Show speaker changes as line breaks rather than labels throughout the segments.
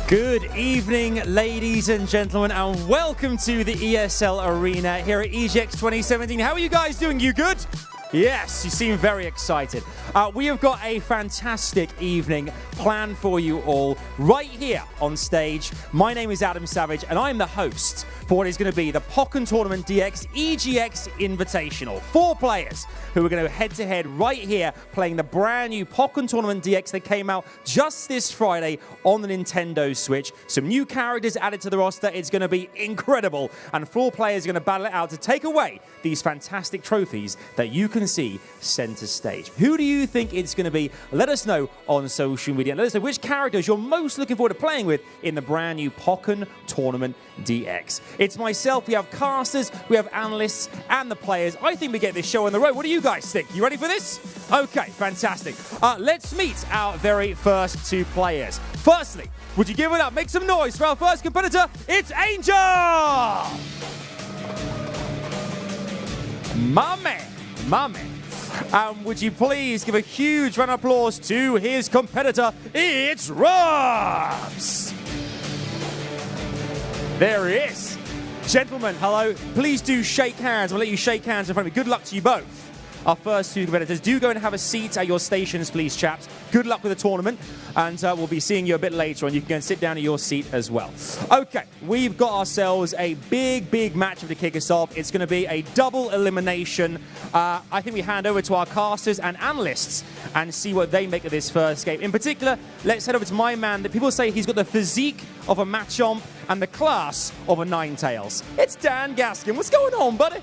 Good evening, ladies and gentlemen, and welcome to the ESL Arena here at EGX 2017. How are you guys doing? You good? Yes, you seem very excited. We have got a fantastic evening planned for you all right here on stage. My name is Adam Savage, and I'm the host for what is going to be the Pokken Tournament DX EGX Invitational. 4 players who are going to head-to-head right here playing the brand new Pokken Tournament DX that came out just this Friday on the Nintendo Switch. Some new characters added to the roster. It's going to be incredible, and 4 players are going to battle it out to take away these fantastic trophies that you can see center stage. Who do you think it's going to be? Let us know on social media. Let us know which characters you're most looking forward to playing with in the brand new Pokken Tournament DX. It's myself, we have casters, we have analysts, and the players. I think we get this show on the road. What do you guys think? You ready for this? Okay, fantastic. Let's meet our very first 2 players. Firstly, would you give it up? Make some noise for our first competitor. It's Angel! My man. Would you please give a huge round of applause to his competitor? It's Rubs! There he is. Gentlemen, hello. Please do shake hands. I'll let you shake hands in front of me. Good luck to you both. Our first 2 competitors. Do go and have a seat at your stations, please, chaps. Good luck with the tournament, and we'll be seeing you a bit later on. You can go and sit down at your seat as well. Okay, we've got ourselves a big matchup to kick us off. It's going to be a double elimination. I think we hand over to our casters and analysts and see what they make of this first game. In particular, let's head over to my man. People say he's got the physique of a Machamp and the class of a Ninetales. It's Dan Gaskin. What's going on, buddy?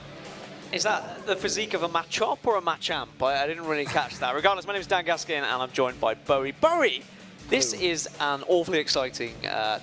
Is that the physique of a Machop or a Machamp? I didn't really catch that. Regardless, my name is Dan Gaskin, and I'm joined by Bowie. Bowie, this is an awfully exciting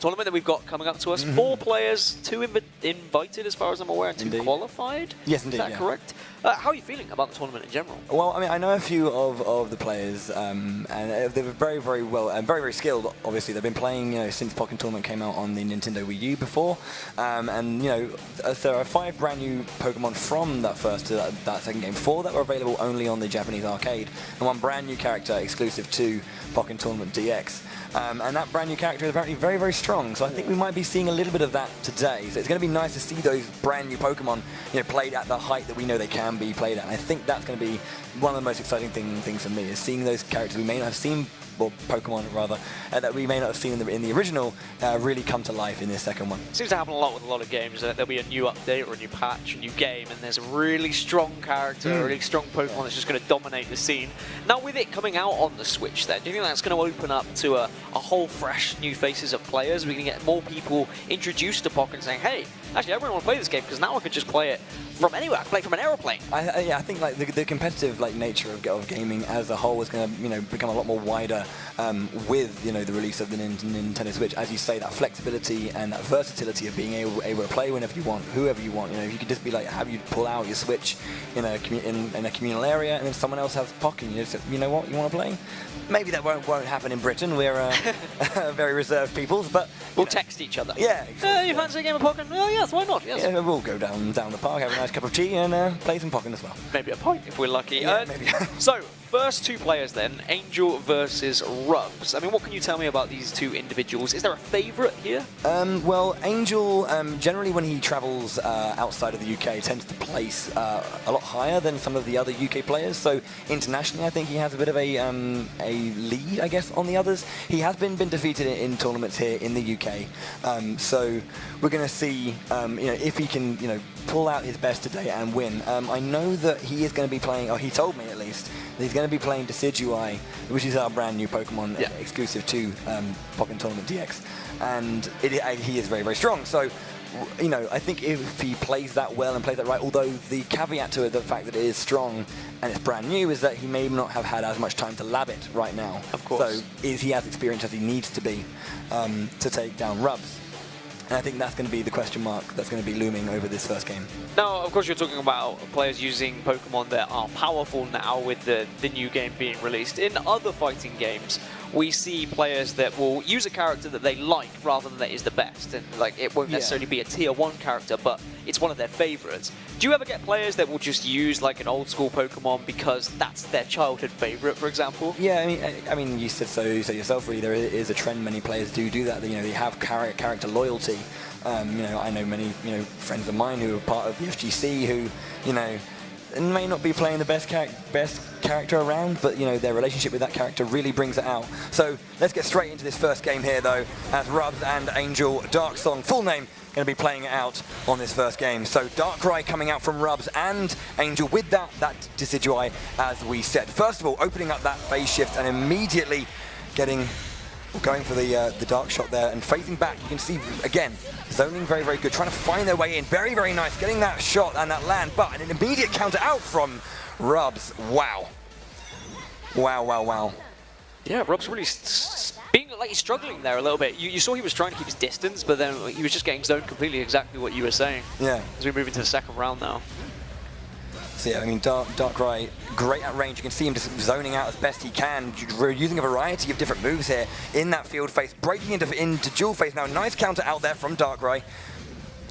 tournament that we've got coming up to us. 4 players, 2 invited as far as I'm aware, and 2 qualified?
Yes, indeed.
Is that correct? How are you feeling about the tournament in general?
Well, I mean, I know a few of the players, and they're very well and very skilled. Obviously, they've been playing, since Pokken Tournament came out on the Nintendo Wii U before, and there are 5 brand new Pokemon from that first to that second game. 4 that were available only on the Japanese arcade, and 1 brand new character exclusive to Pokken Tournament DX. And that brand new character is apparently very strong, so I think we might be seeing a little bit of that today. So it's going to be nice to see those brand new Pokemon, played at the height that we know they can be played at. And I think that's going to be one of the most exciting things for me, is seeing those characters we may not have seen, or Pokemon rather, that we may not have seen in the original really come to life in this second one.
Seems to happen a lot with a lot of games. There'll be a new update or a new patch, a new game, and there's a really strong character, a really strong Pokemon that's just going to dominate the scene. Now, with it coming out on the Switch then, do you think that's going to open up to a whole fresh new faces of players? We're going to get more people introduced to Pokken saying, hey, actually, I really want to play this game because now I could just play it from anywhere. I can play it from an aeroplane.
I think like the competitive nature of gaming as a whole is going to become a lot more wider with the release of the Nintendo Switch. As you say, that flexibility and that versatility of being able to play whenever you want, whoever you want. If you could just be like, have you pull out your Switch in a communal area, and then someone else has Pokken, you know what, you want to play? Maybe that won't happen in Britain. We're very reserved peoples, but
we'll text each other.
Yeah. Exactly.
You fancy a game of Pokken? Oh yes, why not? Yes.
Yeah, we'll go down the park, have a nice cup of tea, and play some Pokken as well.
Maybe a pint if we're lucky.
Yeah, maybe.
So, first 2 players then, Angel versus Rubs. I mean, what can you tell me about these 2 individuals? Is there a favourite here?
Well, Angel, generally when he travels outside of the UK, tends to place a lot higher than some of the other UK players. So internationally, I think he has a bit of a lead, I guess, on the others. He has been defeated in tournaments here in the UK. So we're going to see, if he can, pull out his best today and win. I know that he is going to be playing, or he told me at least, that he's going to be playing Decidueye, which is our brand new Pokemon exclusive to Pokken Tournament DX. And he is very strong. So, I think if he plays that well and plays that right, although the caveat to it, the fact that it is strong and it's brand new, is that he may not have had as much time to lab it right now.
Of course.
So is he as experienced as he needs to be to take down Rubs? And I think that's going to be the question mark that's going to be looming over this first game.
Now, of course, you're talking about players using Pokemon that are powerful now with the new game being released. In other fighting games, we see players that will use a character that they like rather than that is the best. And like it won't necessarily be a tier 1 character, but it's one of their favorites. Do you ever get players that will just use like an old school Pokemon because that's their childhood favorite, for example?
Yeah, I mean, you said so yourself. Really, there is a trend. Many players do that. You know, they have character loyalty. You know, I know many friends of mine who are part of the FGC who, you know, may not be playing the best character around, but you know their relationship with that character really brings it out. So let's get straight into this first game here, though, as Rubs and Angel Darksong, full name, going to be playing it out on this first game. So Darkrai coming out from Rubs and Angel with that Decidueye, as we said. First of all, opening up that phase shift and immediately going for the dark shot there and facing back. You can see again zoning very, very good, trying to find their way in. Very, very nice getting that shot and that land, but an immediate counter out from Rubs. Wow.
Yeah, Rubs really being like he's struggling there a little bit. You saw he was trying to keep his distance, but then he was just getting zoned completely, exactly what you were saying.
Yeah.
As we move into the second round now.
So yeah, I mean, Darkrai, great at range. You can see him just zoning out as best he can. We're using a variety of different moves here in that field phase, breaking into dual phase now. Nice counter out there from Darkrai,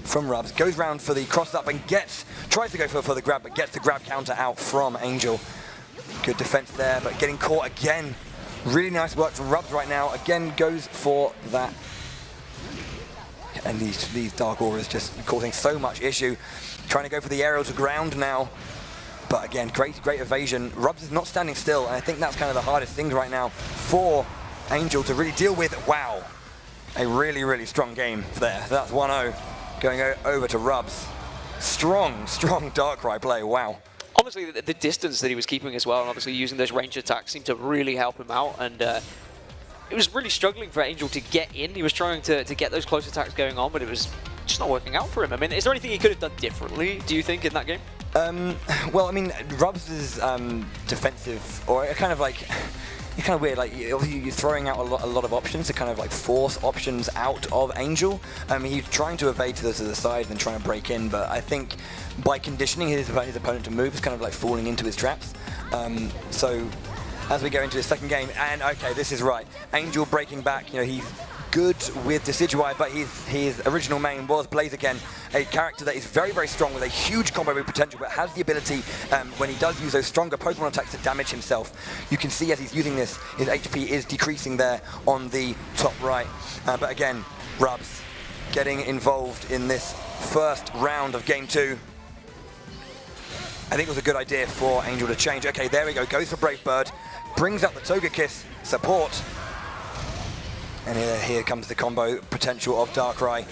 from Rubs. Goes round for the cross up and tries to go for the grab, but gets the grab counter out from Angel. Good defense there, but getting caught again. Really nice work from Rubs right now. Again, goes for that. And these Dark Auras just causing so much issue. Trying to go for the aerial to ground now. But again, great evasion. Rubs is not standing still, and I think that's kind of the hardest thing right now for Angel to really deal with. Wow, a really, really strong game there. That's 1-0 going over to Rubs. Strong Darkrai play, wow.
Obviously, the distance that he was keeping as well, and obviously using those range attacks seemed to really help him out, and it was really struggling for Angel to get in. He was trying to get those close attacks going on, but it was just not working out for him. I mean, is there anything he could have done differently, do you think, in that game?
Well, I mean, Rubs is defensive, or kind of like, it's kind of weird, like you're throwing out a lot of options to kind of like force options out of Angel. He's trying to evade to the side and then trying to break in, but I think by conditioning his opponent to move, is kind of like falling into his traps. So as we go into the second game, and okay, this is right, Angel breaking back, you know, he's good with Decidueye, but his original main was Blaziken, a character that is very, very strong with a huge combo move potential, but has the ability, when he does use those stronger Pokemon attacks, to damage himself. You can see as he's using this, his HP is decreasing there on the top right. But again, Rubs getting involved in this first round of Game 2. I think it was a good idea for Angel to change. Okay, there we go, goes for Brave Bird, brings up the Togekiss support. And here comes the combo potential of Darkrai.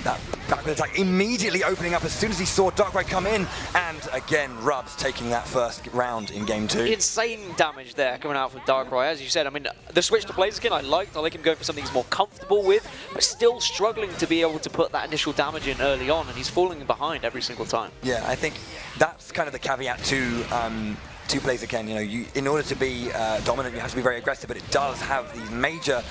That backward attack immediately opening up as soon as he saw Darkrai come in. And again, Rubs taking that first round in Game 2.
Insane damage there coming out from Darkrai. As you said, I mean, the switch to Blaziken I like him going for something he's more comfortable with, but still struggling to be able to put that initial damage in early on, and he's falling behind every single time.
Yeah, I think that's kind of the caveat to Blaziken. You know, in order to be dominant, you have to be very aggressive, but it does have these major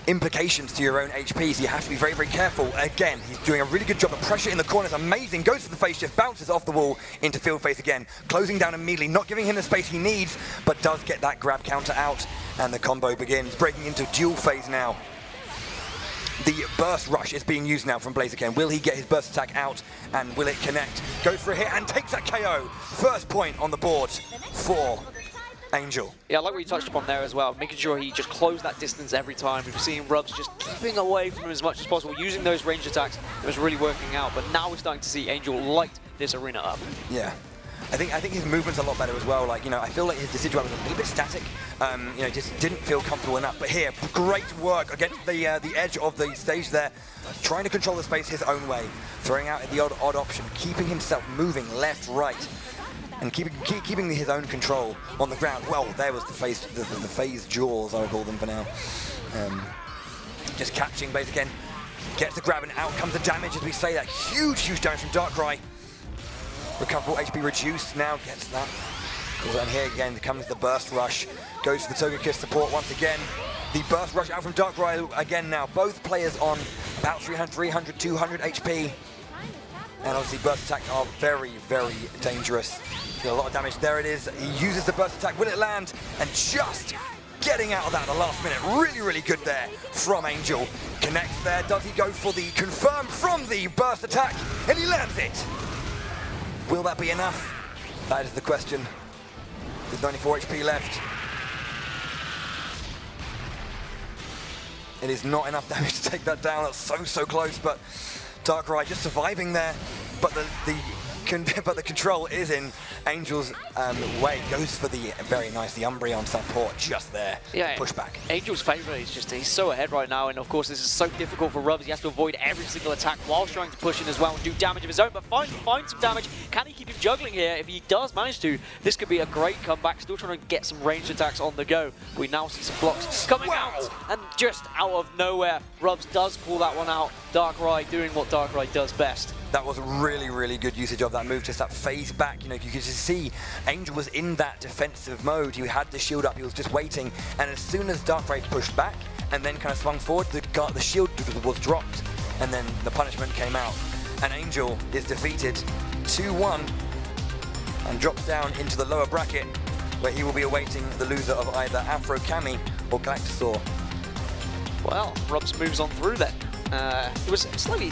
implications to your own HP, so you have to be very, very careful. Again, he's doing a really good job. The pressure in the corner is amazing. Goes for the phase shift, bounces off the wall into field phase again, closing down immediately, not giving him the space he needs, but does get that grab counter out, and the combo begins, breaking into dual phase now. The burst rush is being used now from Blaziken. Will he get his burst attack out, and will it connect? Goes for a hit and takes that KO. First point on the board for Angel.
Yeah, I like what you touched upon there as well, making sure he just closed that distance every time. We've seen Rubs just keeping away from him as much as possible, using those range attacks. It was really working out, but now we're starting to see Angel light this arena up. Yeah.
I think his movement's a lot better as well. Like, you know, I feel like his Decidueye was a little bit static. You know, just didn't feel comfortable enough. But here, great work against the edge of the stage there, trying to control the space his own way, throwing out the odd option, keeping himself moving left, right, and keeping his own control on the ground. Well, there was the phase jaws, I would call them for now. Just catching Blaziken, gets the grab, and out comes the damage as we say that. Huge damage from Darkrai. Recoverable HP reduced, now gets that. And here again comes the burst rush. Goes for the Togekiss support once again. The burst rush out from Darkrai again now. Both players on about 300, 200 HP. And obviously burst attacks are very, very dangerous. A lot of damage. There it is. He uses the burst attack. Will it land? And just getting out of that at the last minute. Really, really good there from Angel. Connects there. Does he go for the confirm from the burst attack? And he lands it. Will that be enough? That is the question. With 94 HP left. It is not enough damage to take that down. That's so close, but Darkrai just surviving there. But the control is in Angel's way. Goes for the very nice, the Umbreon support just there.
Yeah,
Pushback.
Angel's favourite is just, he's so ahead right now, and of course this is so difficult for Rubs. He has to avoid every single attack while trying to push in as well and do damage of his own, but find some damage. Can he keep him juggling here? If he does manage to, this could be a great comeback. Still trying to get some ranged attacks on the go. We now see some blocks coming out, and just out of nowhere, Rubs does pull that one out. Darkrai doing what Darkrai does best.
That was a really, really good usage of that move, just that phase back. You know, you could just see Angel was in that defensive mode. He had the shield up, he was just waiting, and as soon as Darkrai pushed back and then kind of swung forward, the shield was dropped, and then the punishment came out. And Angel is defeated 2-1 and drops down into the lower bracket, where he will be awaiting the loser of either Afro Kami or Galactosaur.
Well, Rubs moves on through then. I was slightly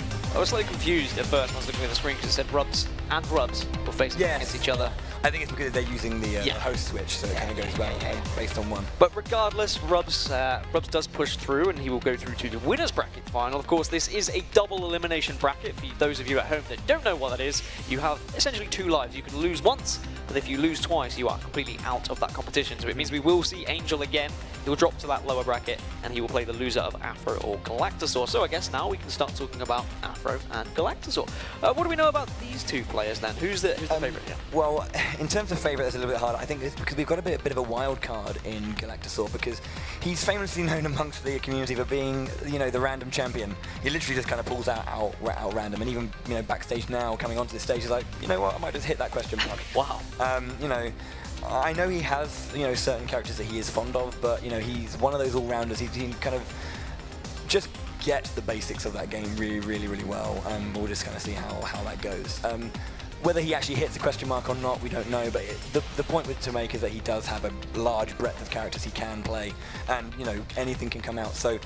confused at first when I was looking at the screen because it said Rubs and Rubs were facing against each other.
I think it's because they're using the host switch, so it kind of goes well based on one.
But regardless, Rubs does push through, and he will go through to the winners bracket final. Of course, this is a double elimination bracket. For those of you at home that don't know what that is, you have essentially 2 lives. You can lose once, but if you lose twice, you are completely out of that competition. So it means we will see Angel again. He will drop to that lower bracket, and he will play the loser of Afro or Galactosaur. So I guess now we can start talking about Afro and Galactosaur. What do we know about these 2 players then? Who's the favourite here?
Well, in terms of favourite, it's a little bit harder. I think it's because we've got a bit of a wild card in Galactosaur, because he's famously known amongst the community for being, you know, the random champion. He literally just kind of pulls out random, and even, you know, backstage now, coming onto this stage, he's like, you know what, I might just hit that question mark.
Wow.
You know, I know he has, you know, certain characters that he is fond of, but, you know, he's one of those all-rounders. He kind of just gets the basics of that game really well. We'll just kind of see how that goes. Whether he actually hits a question mark or not, we don't know, but the point to make is that he does have a large breadth of characters he can play, and, you know, anything can come out. So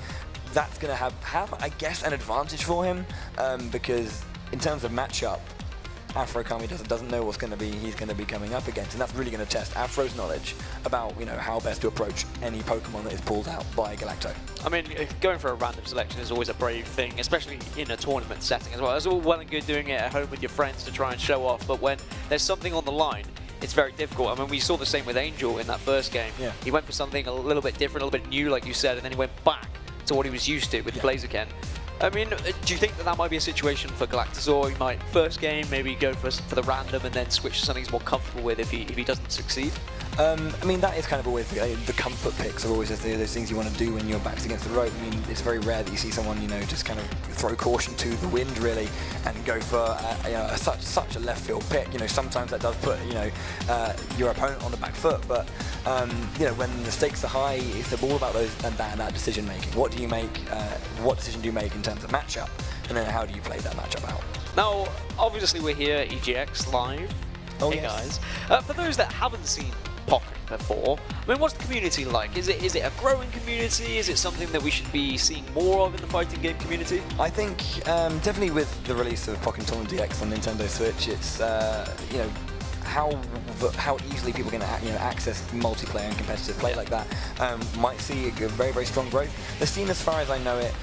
that's going to have, I guess, an advantage for him, because in terms of matchup, Afro Kami doesn't know what's going to be he's going to be coming up against, and that's really going to test Afro's knowledge about, you know, how best to approach any Pokemon that is pulled out by Galacto.
I mean, going for a random selection is always a brave thing, especially in a tournament setting as well. It's all well and good doing it at home with your friends to try and show off, but when there's something on the line, it's very difficult. I mean, we saw the same with Angel in that first game. Yeah. He went for something a little bit different, a little bit new, like you said, and then he went back to what he was used to with Blaziken. I mean, do you think that might be a situation for Galactosaur? He might, first game, maybe go for the random and then switch to something he's more comfortable with if he doesn't succeed?
I mean, that is kind of always the comfort picks are always those things you want to do when your back's against the rope. I mean, it's very rare that you see someone, you know, just kind of throw caution to the wind, really, and go for you know, such a left field pick. You know, sometimes that does put, you know, your opponent on the back foot, but you know, when the stakes are high, it's all about that decision making. What do you make? What decision do you make in terms of matchup, and then how do you play that matchup out?
Now, obviously, we're here at EGX live.
Oh,
hey
yes.
Guys, for those that haven't seen Pokken before, I mean, what's the community like? Is it a growing community? Is it something that we should be seeing more of in the fighting game community?
I think definitely with the release of Pokken Tournament DX on Nintendo Switch, it's you know, how easily people can access multiplayer and competitive play like that might see a very strong growth. The scene, as far as I know it,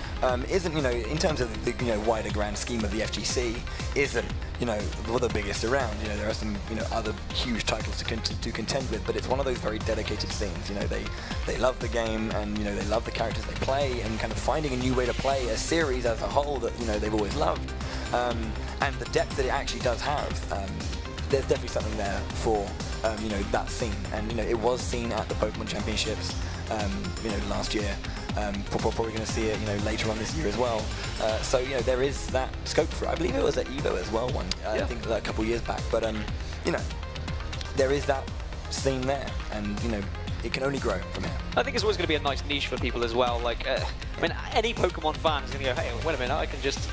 isn't, you know, in terms of the wider grand scheme of the FGC, isn't, you know, the biggest around. You know, there are some, you know, other huge titles to contend with, but it's one of those very dedicated scenes. You know, they love the game, and, you know, they love the characters they play, and kind of finding a new way to play a series as a whole that, you know, they've always loved, and the depth that it actually does have. There's definitely something there for you know, that scene, and, you know, it was seen at the Pokemon Championships you know, last year. Probably going to see it, you know, later on this year as well. So, you know, there is that scope for it. I believe it was at Evo as well, I think a couple of years back. But you know, there is that scene there, and, you know, it can only grow from here.
I think it's always going to be a nice niche for people as well. Like, I mean, any Pokemon fan is going to go, hey, wait a minute, I can just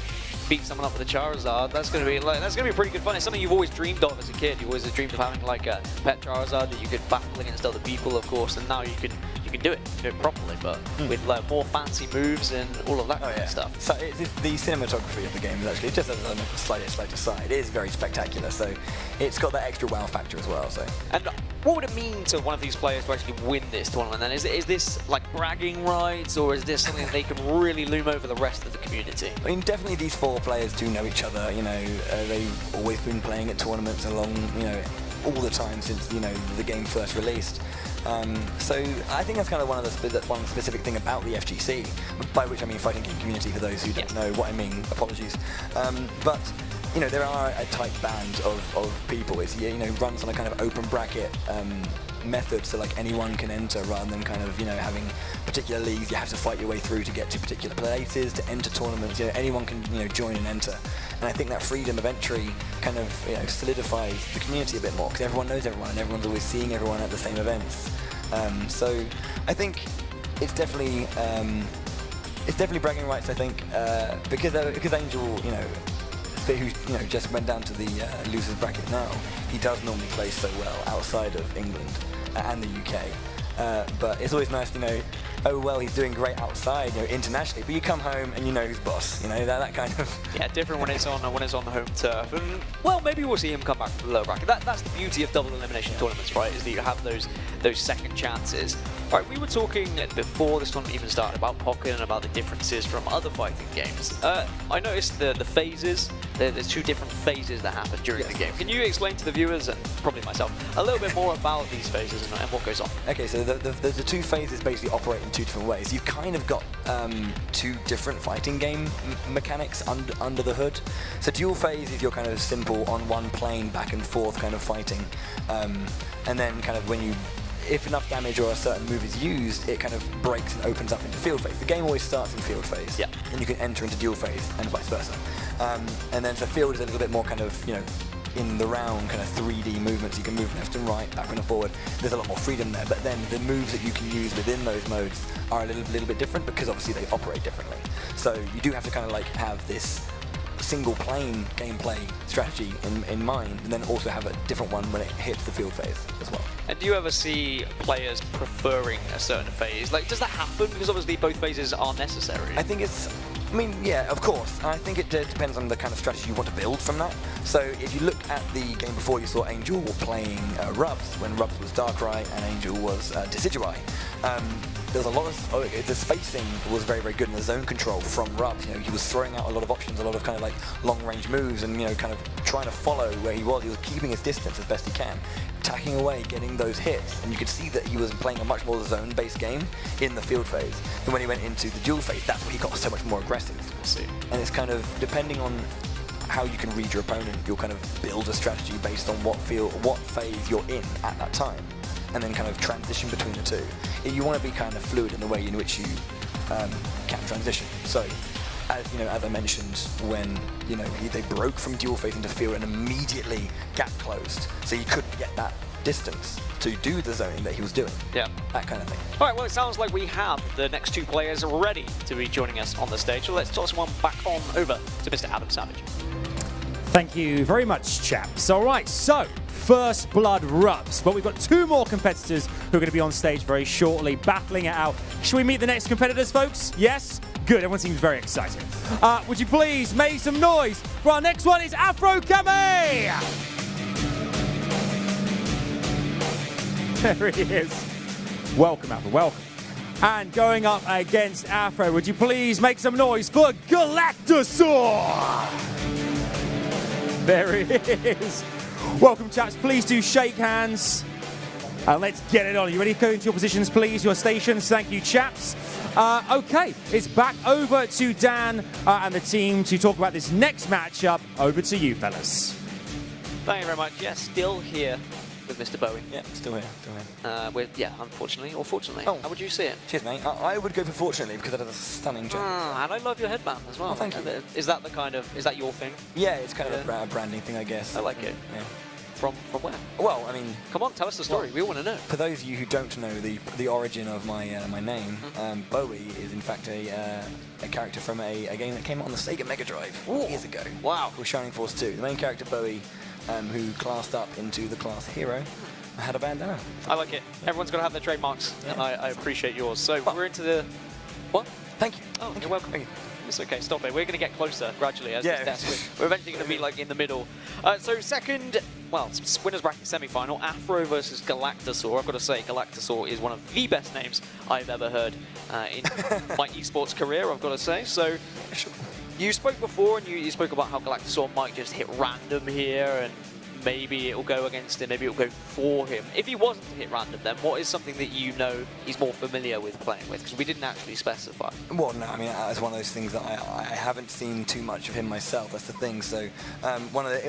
beat someone up with a Charizard, that's gonna be pretty good fun. It's something you've always dreamed of as a kid. You always dreamed of having like a pet Charizard that you could battle against other people, of course, and now you can do it. You can do it properly, but with like more fancy moves and all of that kind of stuff.
So the cinematography of the game is actually, just as a slight aside, it is very spectacular. So it's got that extra wow factor as well. So.
And what would it mean to one of these players to actually win this tournament then? Is this like bragging rights, or is this something that they can really loom over the rest of the community?
I mean, definitely these 4 players do know each other. You know, they've always been playing at tournaments along, you know, all the time since, you know, the game first released. So I think that's kind of one specific thing about the FGC, by which I mean fighting game community for those who don't know what I mean. Apologies. But you know, there are a tight band of people. It's, you know, runs on a kind of open bracket method, so like anyone can enter rather than kind of, you know, having particular leagues you have to fight your way through to get to particular places, to enter tournaments. You know, anyone can, you know, join and enter. And I think that freedom of entry kind of, you know, solidifies the community a bit more, because everyone knows everyone and everyone's always seeing everyone at the same events. So I think it's definitely bragging rights. I think because Angel, you know, who, you know, just went down to the losers bracket now, he does normally play so well outside of England and the UK. But it's always nice, you know, oh well, he's doing great outside, you know, internationally, but you come home and you know who's boss, you know, that kind of.
Yeah, different when it's on home turf, and well, maybe we'll see him come back from the lower bracket. That's the beauty of double elimination tournaments, right? Is that you have those second chances. Right, we were talking before this tournament even started about Pokken and about the differences from other fighting games. I noticed the phases. There's 2 different phases that happen during the game. Can you explain to the viewers, and probably myself, a little bit more about these phases and what goes on?
Okay, so the 2 phases basically operate in 2 different ways. You've kind of got 2 different fighting game mechanics under the hood. So dual phase is your kind of simple on one plane back and forth kind of fighting, and then kind of if enough damage or a certain move is used, it kind of breaks and opens up into field phase. The game always starts in field phase, and you can enter into dual phase and vice versa. And then so field is a little bit more kind of, you know, in the round kind of 3D movements. You can move left and right, backward and forward. There's a lot more freedom there, but then the moves that you can use within those modes are a little bit different, because obviously they operate differently. So you do have to kind of like have this single plane gameplay strategy in mind, and then also have a different one when it hits the field phase as well.
And do you ever see players preferring a certain phase? Like, does that happen? Because obviously both phases are necessary.
I think I mean, yeah, of course. I think it depends on the kind of strategy you want to build from that. So if you look at the game before, you saw Angel playing Rubs, when Rubs was Darkrai and Angel was Decidueye. There was a lot of, the spacing was very, very good, in the zone control from Rubs. You know, he was throwing out a lot of options, a lot of kind of like long-range moves, and, you know, kind of trying to follow where he was. He was keeping his distance as best he can, tacking away, getting those hits, and you could see that he was playing a much more zone-based game in the field phase. And when he went into the dual phase, that's where he got so much more aggressive. And it's kind of, depending on how you can read your opponent, you'll kind of build a strategy based on what phase you're in at that time, and then kind of transition between the 2. You want to be kind of fluid in the way in which you can transition. So, as you know, as I mentioned, when, you know, they broke from dual phase into field and immediately gap closed, so you couldn't get that distance to do the zoning that he was doing.
Yeah.
That kind of thing.
All right, well, it sounds like we have the next 2 players ready to be joining us on the stage. So let's toss one back on over to Mr. Adam Savage.
Thank you very much, chaps. All right, so First Blood Rubs, but we've got 2 more competitors who are going to be on stage very shortly, battling it out. Should we meet the next competitors, folks? Yes? Good, everyone seems very excited. Would you please make some noise for our next one? Is Afro Kame! There he is. Welcome, Afro, welcome. And going up against Afro, would you please make some noise for Galactosaur? There he is. Welcome, chaps. Please do shake hands. And let's get it on. You ready to go into your positions, please? Your stations. Thank you, chaps. Okay, it's back over to Dan and the team to talk about this next matchup. Over to you, fellas.
Thank you very much. Yeah, still here with Mr. Bowie.
Yeah, still here.
Yeah, unfortunately or fortunately.
Oh.
How would you see it?
Cheers, mate. I would go for fortunately, because that is a stunning job.
And I love your headband as well.
Oh, thank you.
Is that your thing?
Yeah, it's kind of a branding thing, I guess.
I like it.
Yeah.
from where?
Well, I mean,
Come on, tell us the story. We want to know.
for those of you who don't know the origin of my my name, Bowie is in fact a character from a game that came out on the Sega Mega Drive years ago.
Wow.
Called Shining Force 2. The main character Bowie, who classed up into the class hero, had a bandana.
I like it. Everyone's got to have their trademarks, and I appreciate yours. So we're into the... What?
Thank you.
Oh,
Thank
you're
you.
welcome.
Thank you.
It's okay, stop it. We're going to get closer gradually as
Yeah.
this test. We're eventually going to be like in the middle. So second, well, winners bracket semi-final, Afro versus Galactosaur. I've got to say, Galactosaur is one of the best names I've ever heard in my esports career, I've got to say. So you spoke before, and you spoke about how Galactosaur might just hit random here, and maybe it'll go against him, maybe it'll go for him. If he wasn't to hit random, then what is something that you know he's more familiar with playing with? Because we didn't actually specify.
Well, no, I mean, it's one of those things that I haven't seen too much of him myself. That's the thing. So,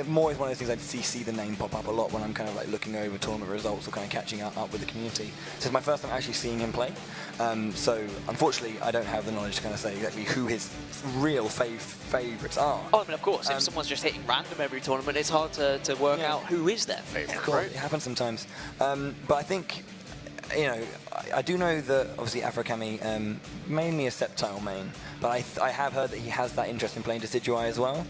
more is one of those things I see the name pop up a lot when I'm kind of like looking over tournament results or kind of catching up with the community. So it's my first time actually seeing him play. So unfortunately, I don't have the knowledge to kind of say exactly who his real favourites are.
Oh, I mean, of course, if someone's just hitting random every tournament, it's hard to work out who is their favourite,
Of course,
right?
it happens sometimes. But I think, you know, I do know that obviously Afrokami, mainly a Sceptile main, but I have heard that he has that interest in playing Decidueye as well,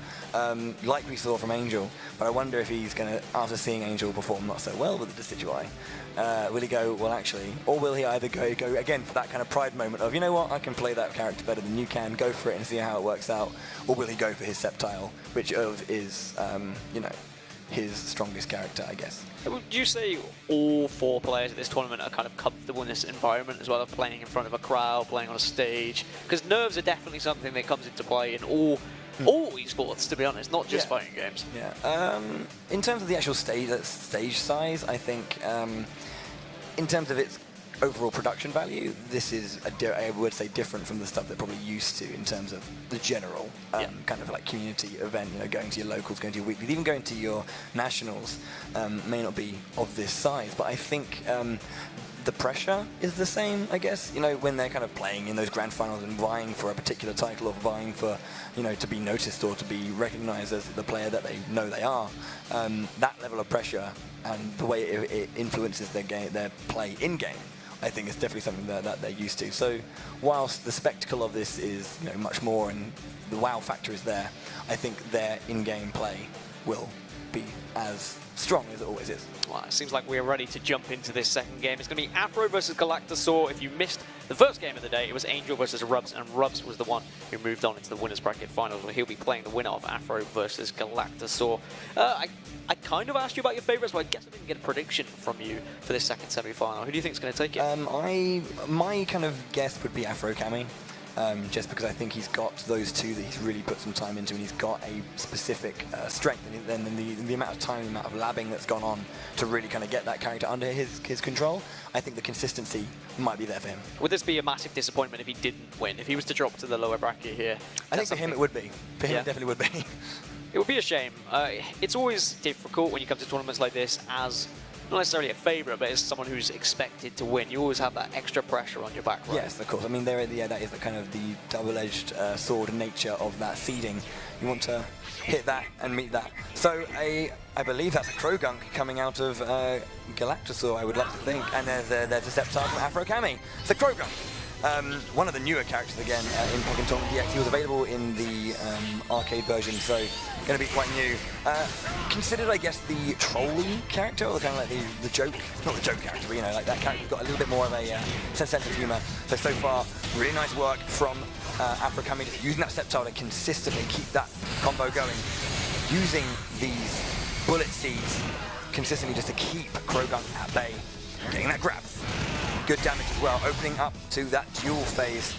like we saw from Angel. But I wonder if he's going to, after seeing Angel perform not so well with the Decidueye, will he go, well actually, or will he either go again for that kind of pride moment of, you know what, I can play that character better than you can, go for it and see how it works out, or will he go for his Sceptile, which is, you know, his strongest character, I guess.
Would you say all four players at this tournament are kind of comfortable in this environment as well, of playing in front of a crowd, playing on a stage? Because nerves are definitely something that comes into play in all esports, to be honest, not just fighting games.
Yeah. In terms of the actual stage size, I think in terms of its overall production value, this is, I would say, different from the stuff they're probably used to in terms of the general kind of like community event, you know, going to your locals, going to your weeklies, even going to your nationals may not be of this size, but I think the pressure is the same, I guess, you know, when they're kind of playing in those grand finals and vying for a particular title or vying for, you know, to be noticed or to be recognized as the player that they know they are. That level of pressure and the way it influences their play in-game, I think it's definitely something that they're used to. So whilst the spectacle of this is, you know, much more and the wow factor is there, I think their in-game play will be as strong as it always is.
Well, it seems like we're ready to jump into this second game. It's going to be Afro versus Galactosaur. If you missed the first game of the day, it was Angel versus Rubs, and Rubs was the one who moved on into the winners bracket finals, where he'll be playing the winner of Afro versus Galactosaur. I kind of asked you about your favourites, but I guess I didn't get a prediction from you for this second semi-final. Who do you think is going to take it?
My kind of guess would be Afrokami. Just because I think he's got those two that he's really put some time into, and he's got a specific strength, and then the amount of time, the amount of labbing that's gone on to really kind of get that character under his control, I think the consistency might be there for him.
Would this be a massive disappointment if he didn't win, if he was to drop to the lower bracket here?
I think for him it would be. For him it definitely would be.
It would be a shame. It's always difficult when you come to tournaments like this as not necessarily a favourite, but as someone who's expected to win. You always have that extra pressure on your back, right?
Yes, of course. I mean, that is the kind of the double-edged sword nature of that seeding. You want to hit that and meet that. So I believe that's a Krogunk coming out of Galactosaur, I would like to think. And there's a Sceptile from Afrokami. It's a Krogunk. One of the newer characters again in Pokken Tournament EGX. He was available in the arcade version, so going to be quite new. Considered, I guess, the trolly character, or kind of like the joke, not the joke character, but you know, like that character's got a little bit more of a sense of humour. So far, really nice work from Afrokami, just using that Sceptile to consistently keep that combo going, using these bullet seeds consistently just to keep Krogunk at bay, getting that grab. Good damage as well, opening up to that duel phase.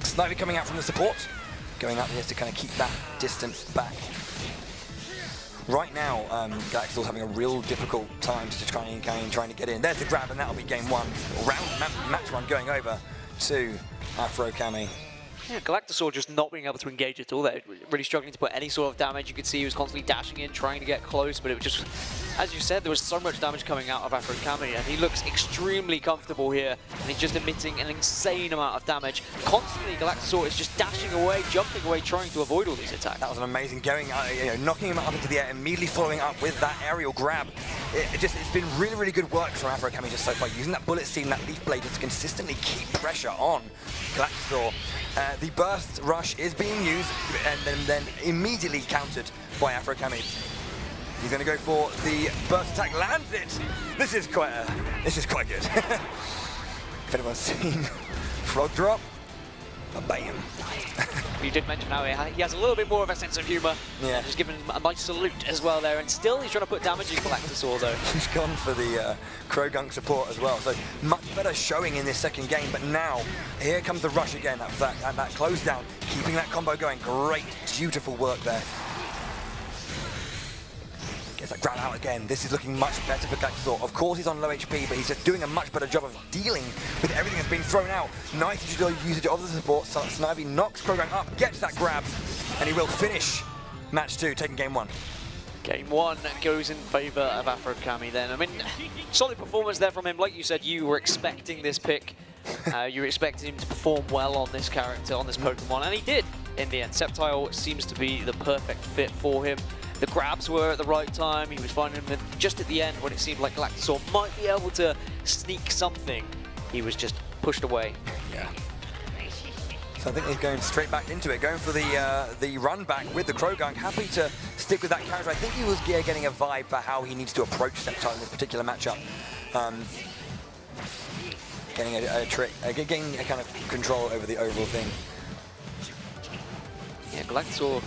Slightly coming out from the support, going up here to kind of keep that distance back. Right now, Galactosaur's having a real difficult time to trying to get in. There's the grab, and that'll be game one, match one going over to Afrokami.
Yeah, Galactosaur just not being able to engage at all there, really struggling to put any sort of damage. You could see he was constantly dashing in, trying to get close, but it was just as you said, there was so much damage coming out of Afrokami, and he looks extremely comfortable here, and he's just emitting an insane amount of damage. Constantly, Galactosaur is just dashing away, jumping away, trying to avoid all these attacks.
That was an amazing going, knocking him up into the air, immediately following up with that aerial grab. It's been really, really good work from Afrokami just so far, using that bullet seed and that leaf blade just to consistently keep pressure on Galactosaur. The burst rush is being used and then immediately countered by Afrokami. He's going to go for the burst attack, lands it. This is quite good. If anyone's seen Frog Drop, bam.
You did mention how he has a little bit more of a sense of humour.
Yeah.
Just giving him a nice salute as well there, and still he's trying to put damage in Galactosaur though.
He's gone for the Krogunk support as well, so much better showing in this second game, but now, here comes the rush again, that close down, keeping that combo going. Great, beautiful work there. Gets that grab out again. This is looking much better for Galactosaur. Of course he's on low HP, but he's just doing a much better job of dealing with everything that's been thrown out. Nice usage of the support. So Snivy knocks Krogunk up, gets that grab, and he will finish match 2, taking game 1.
Game 1 goes in favour of Afrokami then. I mean, solid performance there from him. Like you said, you were expecting this pick. You were expecting him to perform well on this character, on this Pokemon, and he did in the end. Sceptile seems to be the perfect fit for him. The grabs were at the right time. He was finding them just at the end when it seemed like Galactosaur might be able to sneak something. He was just pushed away.
Yeah. So I think he's going straight back into it, going for the run back with the Krogunk. Happy to stick with that character. I think he was getting a vibe for how he needs to approach Sceptile in this particular matchup. Getting a trick, getting a kind of control over the overall thing.
Yeah, Galactosaur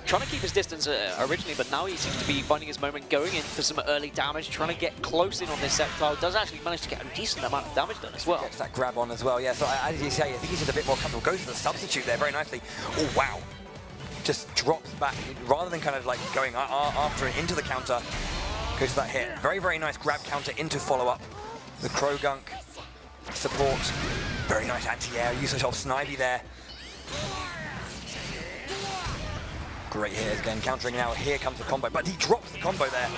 trying to keep his distance originally, but now he seems to be finding his moment, going in for some early damage, trying to get close in on this Sceptile. Does actually manage to get a decent amount of damage done as well.
Gets that grab on as well, yeah. So as you say, I think he's just a bit more comfortable. Goes for the substitute there very nicely. Oh, wow. Just drops back, rather than kind of like going after it into the counter, goes for that hit. Very, very nice grab counter into follow-up. The Krogunk support. Very nice anti-air usage of Snivy there. Great hit again, countering now. Here comes the combo, but he drops the combo there.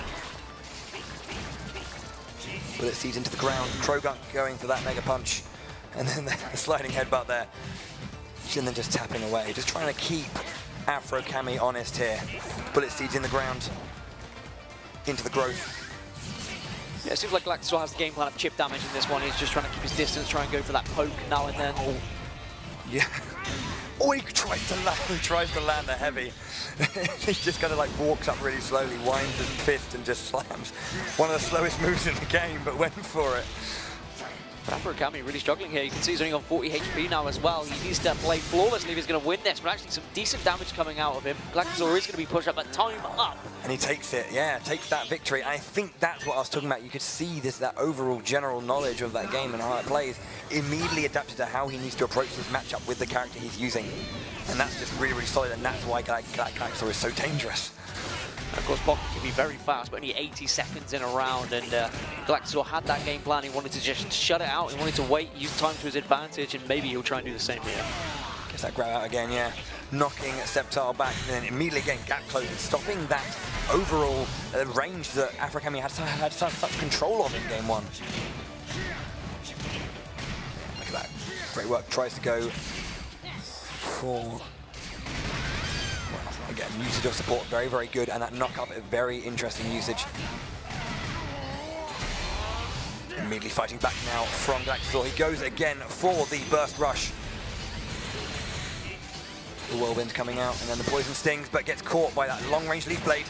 Bullet seeds into the ground. Krogunk going for that mega punch, and then the sliding headbutt there. And then just tapping away, just trying to keep Afrokami honest here. Bullet seeds in the ground, into the growth.
Yeah, it seems like Galactosaur has the game plan of chip damage in this one. He's just trying to keep his distance, try and go for that poke now and then. Oh.
Yeah. Oh, he tries to land the heavy. He just kind of like walks up really slowly, winds his fist and just slams. One of the slowest moves in the game, but went for it.
But Afrokami really struggling here. You can see he's only on 40 HP now as well. He needs to play flawlessly if he's going to win this, but actually some decent damage coming out of him. Galactosaur is going to be pushed up, but time up.
And he takes it, yeah, takes that victory. I think that's what I was talking about. You could see that overall general knowledge of that game and how it plays immediately adapted to how he needs to approach this matchup with the character he's using. And that's just really, really solid, and that's why Galactosaur is so dangerous.
Of course, Pokken can be very fast, but only 80 seconds in a round, and Galactosaur had that game plan. He wanted to just shut it out. He wanted to wait, use time to his advantage, and maybe he'll try and do the same here.
Gets that grab out again, yeah. Knocking Sceptile back, and then immediately getting gap closed, stopping that overall range that Afrokami had such control of in game 1. Look at that. Great work. Tries to go for... Again, usage of support, very, very good, and that knock-up, a very interesting usage. Immediately fighting back now from Galactosaur. He goes again for the burst rush. The whirlwind coming out, and then the poison stings, but gets caught by that long-range leaf blade.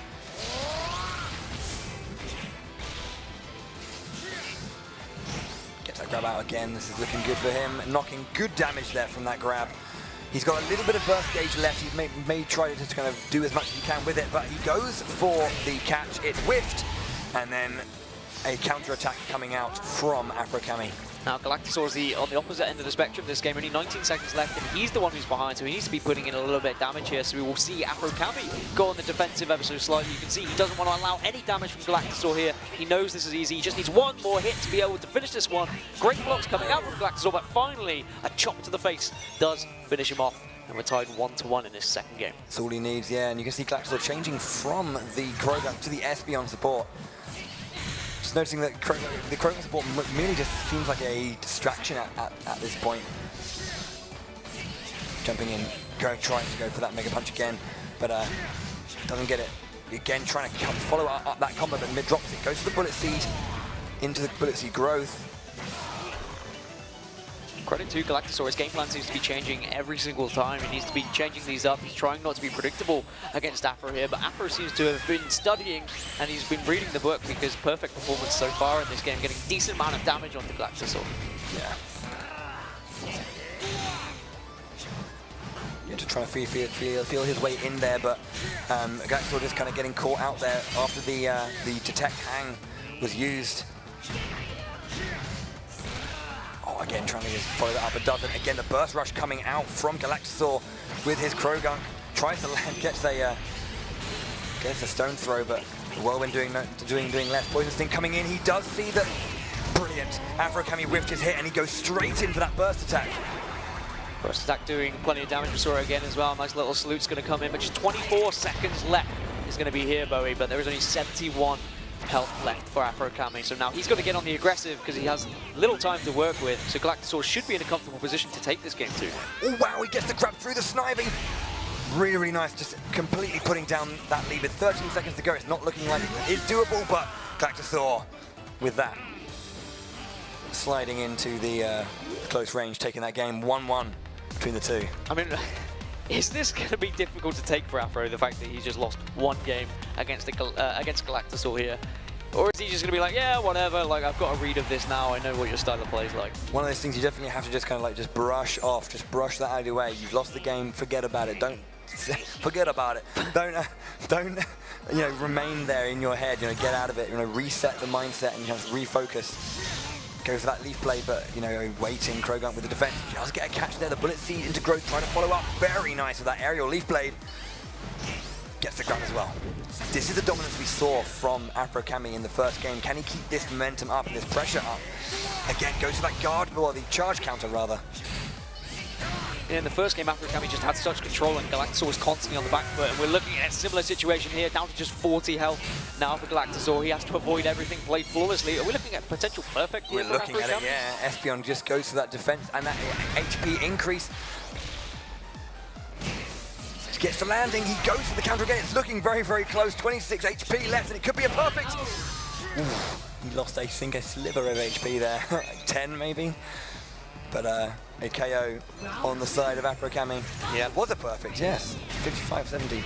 Gets that grab out again. This is looking good for him. Knocking good damage there from that grab. He's got a little bit of burst gauge left. He may try to kind of do as much as he can with it, but he goes for the catch. It's whiffed, and then a counter-attack coming out from Afrokami.
Now Galactosaur is on the opposite end of the spectrum this game, only 19 seconds left, and he's the one who's behind, so he needs to be putting in a little bit of damage here, so we will see Afrokami go on the defensive ever so slightly. You can see he doesn't want to allow any damage from Galactosaur here. He knows this is easy, he just needs one more hit to be able to finish this one. Great blocks coming out from Galactosaur, but finally a chop to the face does finish him off. And we're tied 1-1 in this second game.
That's all he needs, yeah. And you can see Galactor changing from the Krogan to the Espeon support. Just noticing that the Krogan support merely just seems like a distraction at this point. Jumping in, trying to go for that Mega Punch again, but doesn't get it. Again, trying to follow up that combo, but mid-drops it. Goes for the Bullet Seed, into the Bullet Seed growth.
Credit to Galactosaur, his game plan seems to be changing every single time. He needs to be changing these up. He's trying not to be predictable against Afro here, but Afro seems to have been studying and he's been reading the book because perfect performance so far in this game, getting a decent amount of damage onto Galactosaur.
Yeah. Just trying to feel his way in there, but Galactosaur just kind of getting caught out there after the detect hang was used. Oh, again, trying to just follow that up, but doesn't. Again, the burst rush coming out from Galactosaur with his Krogunk. Tries to land, gets a stone throw, but the Whirlwind doing less. Poison Sting coming in. He does see that. Brilliant. Afro Kami whiffed his hit, and he goes straight in for that burst attack.
Burst attack doing plenty of damage. We saw it again as well. Nice little salute's going to come in, but just 24 seconds left is going to be here, Bowie, but there is only 71 health left for Afro Kami. So now he's got to get on the aggressive because he has little time to work with. So Galactosaur should be in a comfortable position to take this game too.
Oh wow, he gets the grab through the sniping. Really, really nice, just completely putting down that lead with 13 seconds to go. It's not looking like it's doable, but Galactosaur with that. Sliding into the close range, taking that game 1-1 between the two.
I mean, is this going to be difficult to take for Afro, the fact that he's just lost one game against Galactosaur here? Or is he just going to be like, yeah, whatever, like, I've got a read of this now, I know what your style of play is like?
One of those things you definitely have to just kind of like just brush off, just brush that out of the way. You've lost the game, forget about it. Don't forget about it. Don't remain there in your head. Get out of it. Reset the mindset and just refocus. Go for that Leaf Blade, but waiting. Krogunk with the defense. Just get a catch there. The Bullet Seed into growth, trying to follow up. Very nice with that aerial Leaf Blade. Gets the ground as well. This is the dominance we saw from Afro Kami in the first game. Can he keep this momentum up and this pressure up? Again, goes for that guard, or the charge counter rather.
In the first game, Afro Kami just had such control and Galactosaur was constantly on the back foot. And we're looking at a similar situation here, down to just 40 health now for Galactosaur. He has to avoid everything, play flawlessly. Are we looking at potential perfect here?
We're looking at it, yeah. Espeon just goes for that defense and that HP increase. Gets the landing, he goes for the counter again. It's looking very, very close. 26 HP left, and it could be a perfect. Ooh, he lost, I think, a sliver of HP there. 10 maybe. But a KO on the side of Afro Kami. Yeah, it was a perfect, yes. 55-70.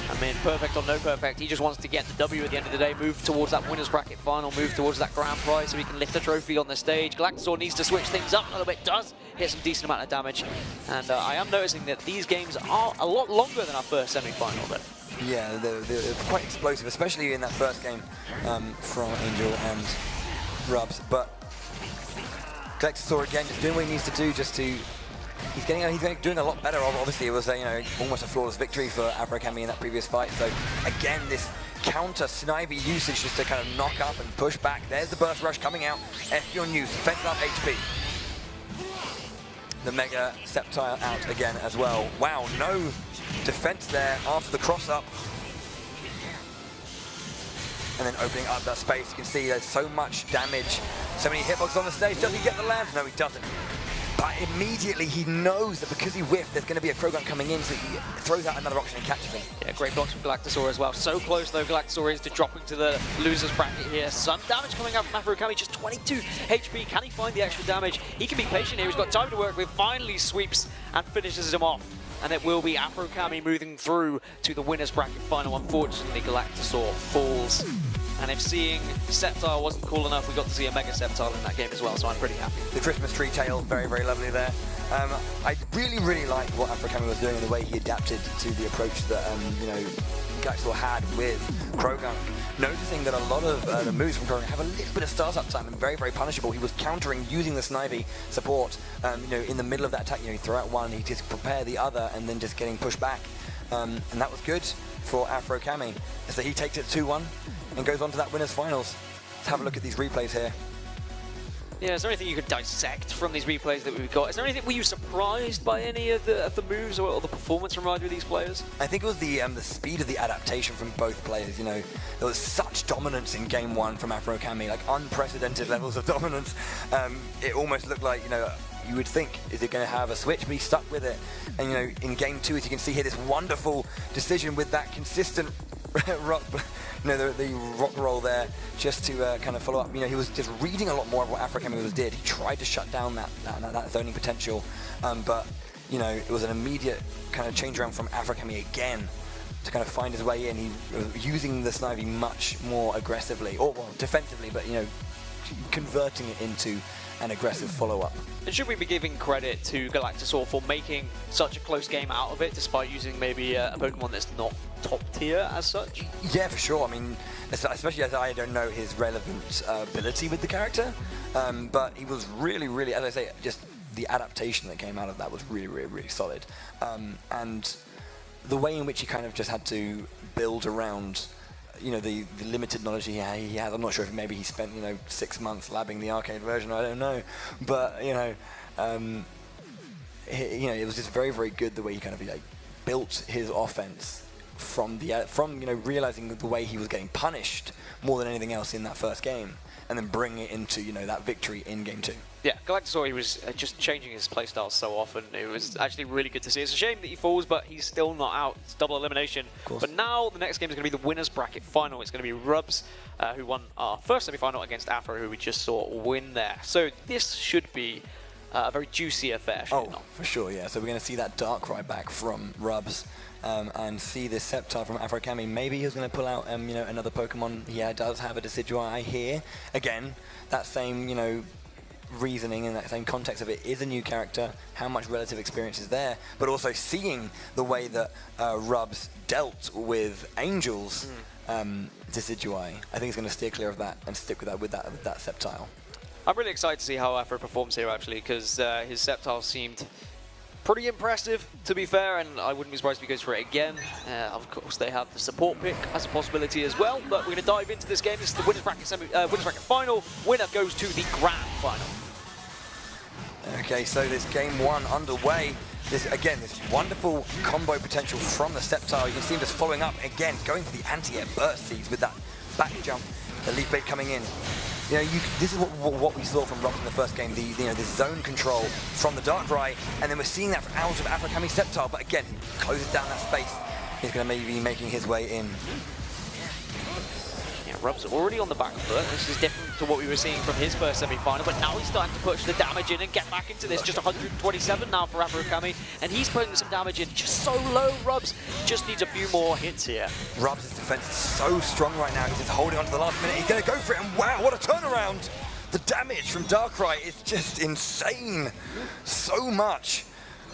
I mean, perfect or no perfect, he just wants to get the W at the end of the day, move towards that winner's bracket final, move towards that grand prize so he can lift a trophy on the stage. Galactosaur needs to switch things up a little bit, does hit some decent amount of damage. And I am noticing that these games are a lot longer than our first semi-final though.
Yeah, they're quite explosive, especially in that first game from Angel and Rubs. But Galactosaur again just doing what he needs to do just to... He's doing a lot better. Obviously, it was almost a flawless victory for Afro Kami in that previous fight. So again, this counter Snivy usage just to kind of knock up and push back. There's the burst rush coming out. Espeon use, defense up HP. The Mega Sceptile out again as well. Wow, no defense there after the cross up. And then opening up that space, you can see there's so much damage. So many hitboxes on the stage. Does he get the land? No, he doesn't. But immediately he knows that because he whiffed, there's going to be a Krogunk coming in, so he throws out another option and catches him. Yeah,
great blocks from Galactosaur as well. So close, though, Galactosaur is to dropping to the loser's bracket here. Some damage coming out from Afro Kami, just 22 HP. Can he find the extra damage? He can be patient here. He's got time to work with. Finally sweeps and finishes him off. And it will be Afro Kami moving through to the winner's bracket final. Unfortunately, Galactosaur falls. And if seeing Sceptile wasn't cool enough, we got to see a Mega Sceptile in that game as well, so I'm pretty happy.
The Christmas tree tail, very, very lovely there. I really, really liked what Afro Kami was doing and the way he adapted to the approach that, Galactosaur had with Krogunk. Noticing that a lot of the moves from Krogunk have a little bit of startup time and very, very punishable. He was countering using the Snivy support, in the middle of that attack. He throw out one, he just prepare the other, and then just getting pushed back. And that was good for Afro Kami. So he takes it 2-1 and goes on to that winner's finals. Let's have a look at these replays here.
Yeah, is there anything you could dissect from these replays that we've got? Is there anything, were you surprised by any of the moves or the performance from either of these players?
I think it was the speed of the adaptation from both players. You know, there was such dominance in game 1 from Afro Kami, like unprecedented levels of dominance. It almost looked like, you know, you would think, is it going to have a switch? But he stuck with it. And, you know, in game 2, as you can see here, this wonderful decision with that consistent rock, you know, the rock roll there, just to kind of follow up. You know, he was just reading a lot more of what Afro Kami did. He tried to shut down that zoning potential, but, you know, it was an immediate kind of change around from Afro Kami again to kind of find his way in. He was using the Snivy much more aggressively, or well, defensively, but, you know, converting it into an aggressive follow-up.
And should we be giving credit to Galactasaur for making such a close game out of it, despite using maybe a Pokemon that's not top tier as such?
Yeah, for sure. I mean, especially as I don't know his relevant ability with the character, but he was really, really, as I say, just the adaptation that came out of that was really, really, really solid. And the way in which he kind of just had to build around, you know, the limited knowledge he has. I'm not sure if maybe he spent, you know, 6 months labbing the arcade version. I don't know, but you know, it was just very, very good the way he kind of like built his offense from you know, realizing the way he was getting punished more than anything else in that first game, and then bringing it into, you know, that victory in game 2.
Yeah, Galactasaur, he was just changing his playstyle so often. It was actually really good to see. It's a shame that he falls, but he's still not out. It's double elimination. But now the next game is going to be the winner's bracket final. It's going to be Rubs, who won our first semi-final against Afro, who we just saw win there. So this should be a very juicy affair, should it not?
For sure, yeah. So we're going to see that Darkrai back from Rubs, and see this Sceptile from Afro Kami. Maybe he's going to pull out, you know, another Pokemon. He does have a Decidueye here. Again, that same, you know, reasoning in that same context of it is a new character, how much relative experience is there, but also seeing the way that Rubs dealt with Angel's Decidueye. I think he's going to steer clear of that and stick with that Sceptile.
I'm really excited to see how Afro performs here, actually, because his Sceptile seemed pretty impressive, to be fair, and I wouldn't be surprised if he goes for it again. Of course, they have the support pick as a possibility as well, but we're going to dive into this game. This is the winner's bracket final. Winner goes to the grand final.
Okay, so this game 1 underway. This wonderful combo potential from the Sceptile. You can see him just following up again, going for the anti-air burst seeds with that back jump, the Leaf Blade coming in. You know, this is what we saw from Rubs in the first game, the zone control from the Darkrai, and then we're seeing that out of Afro Kami Sceptile, but again, he closes down that space. He's going to maybe be making his way in.
Yeah, Rubs already on the back foot. This is different to what we were seeing from his first semi-final, but now he's starting to push the damage in and get back into this. Just 127 now for Afro Kami, and he's putting some damage in just so low. Rubs just needs a few more hits here.
Rubs' defense is so strong right now. He's just holding on to the last minute. He's going to go for it, and wow, what a turnaround! The damage from Darkrai is just insane. So much.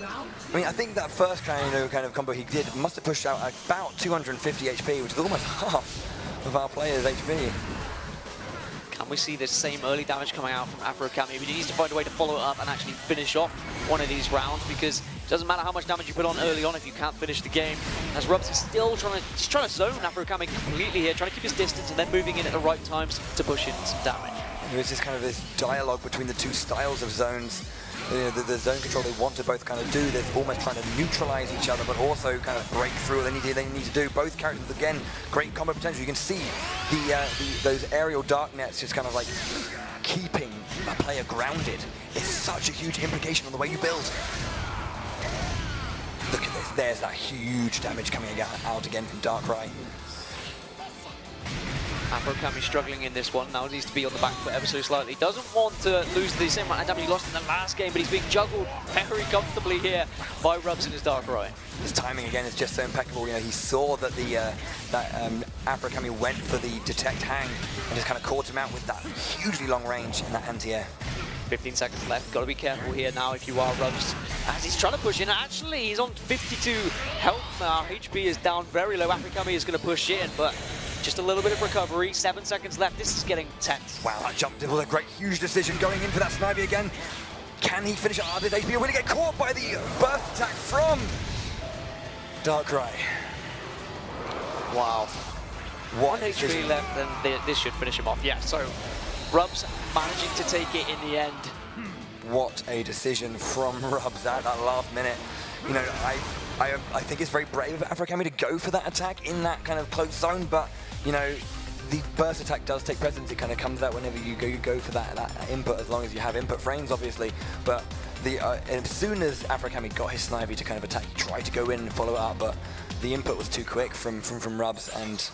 I mean, I think that first kind of combo he did must have pushed out about 250 HP, which is almost half of our players' HP.
Can we see this same early damage coming out from Afro Kami? But he needs to find a way to follow it up and actually finish off one of these rounds, because it doesn't matter how much damage you put on early on if you can't finish the game. As Rubs is still trying to zone Afro Kami completely here, trying to keep his distance and then moving in at the right times to push in some damage.
There's just kind of this dialogue between the two styles of zones. You know, the zone control they want to both kind of do. They're almost trying to neutralize each other, but also kind of break through what they need to do. Both characters, again, great combo potential. You can see those aerial dark nets just kind of like keeping a player grounded. It's such a huge implication on the way you build. Look at this. There's that huge damage coming out again from Darkrai.
Afro Kami struggling in this one, now needs to be on the back foot ever so slightly. Doesn't want to lose the same amount of damage he lost in the last game, but he's being juggled very comfortably here by Rubs and his Darkrai.
His timing again is just so impeccable. You know, he saw that Afro Kami went for the detect hang and just kind of caught him out with that hugely long range and that anti-air.
15 seconds left, got to be careful here now if you are Rubs. As he's trying to push in, actually he's on 52 health now, HP is down very low. Afro Kami is going to push in, but just a little bit of recovery, 7 seconds left. This is getting tense.
Wow, that jump was a great, huge decision going in for that Snivy again. Can he finish it? This HP will get caught by the burst attack from Darkrai.
Wow.
One
HP left, and this should finish him off. Yeah, so Rubs managing to take it in the end.
What a decision from Rubs at that last minute. You know, I think it's very brave of Afrokami to go for that attack in that kind of close zone, but, you know, the burst attack does take precedence. It kind of comes out whenever you go for that input, as long as you have input frames, obviously. But as soon as Afrokami got his Snivy to kind of attack, he tried to go in and follow it up, but the input was too quick from Rubs, and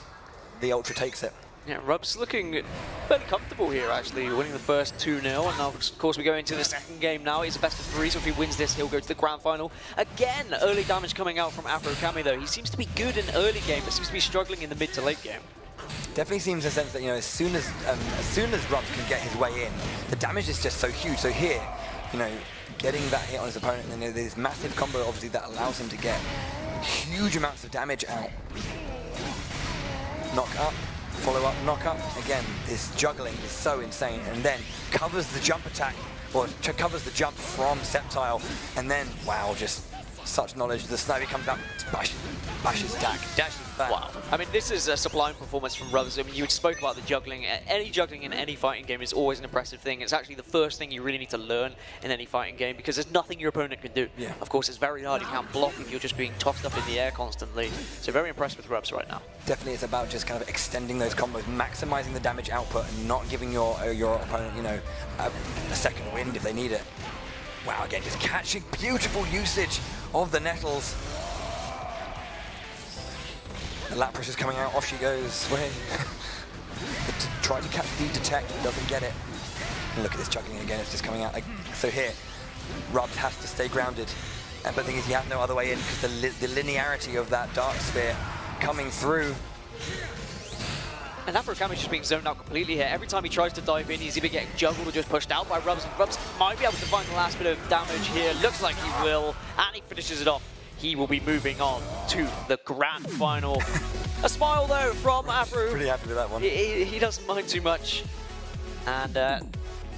the Ultra takes it.
Yeah, Rubs looking fairly comfortable here, actually, winning the first 2-0, and now, of course, we go into the second game now. It's a best of 3, so if he wins this, he'll go to the grand final. Again, early damage coming out from Afrokami, though. He seems to be good in early game, but seems to be struggling in the mid to late game.
Definitely seems a sense that, you know, as soon as Rubs can get his way in, the damage is just so huge. So here, you know, getting that hit on his opponent, and there's this massive combo, obviously, that allows him to get huge amounts of damage out. Knock up. Follow up, knock up. Again, this juggling is so insane, and then covers the jump attack, or covers the jump from Sceptile, and then, wow, just such knowledge. The Snivy comes up, bashes attack, dashes back.
Wow. I mean, this is a sublime performance from Rubs. I mean, you spoke about the juggling. Any juggling in any fighting game is always an impressive thing. It's actually the first thing you really need to learn in any fighting game, because there's nothing your opponent can do.
Yeah.
Of course, it's very hard. You can't block if you're just being tossed up in the air constantly. So very impressed with Rubs right now.
Definitely, it's about just kind of extending those combos, maximizing the damage output, and not giving your opponent, you know, a second wind if they need it. Wow, again, just catching beautiful usage of the Nettles. The Lapras is coming out, off she goes, swing. Try to catch the detect, doesn't get it. And look at this juggling again, it's just coming out. So here, Rubs has to stay grounded. But the thing is, he has no other way in, because the linearity of that Dark Sphere coming through.
And Afrokami is just being zoned out completely here. Every time he tries to dive in, he's either getting juggled or just pushed out by Rubs. And Rubs might be able to find the last bit of damage here. Looks like he will, and he finishes it off. He will be moving on to the grand final. A smile, though, from Afro.
Pretty happy with that one.
He doesn't mind too much. And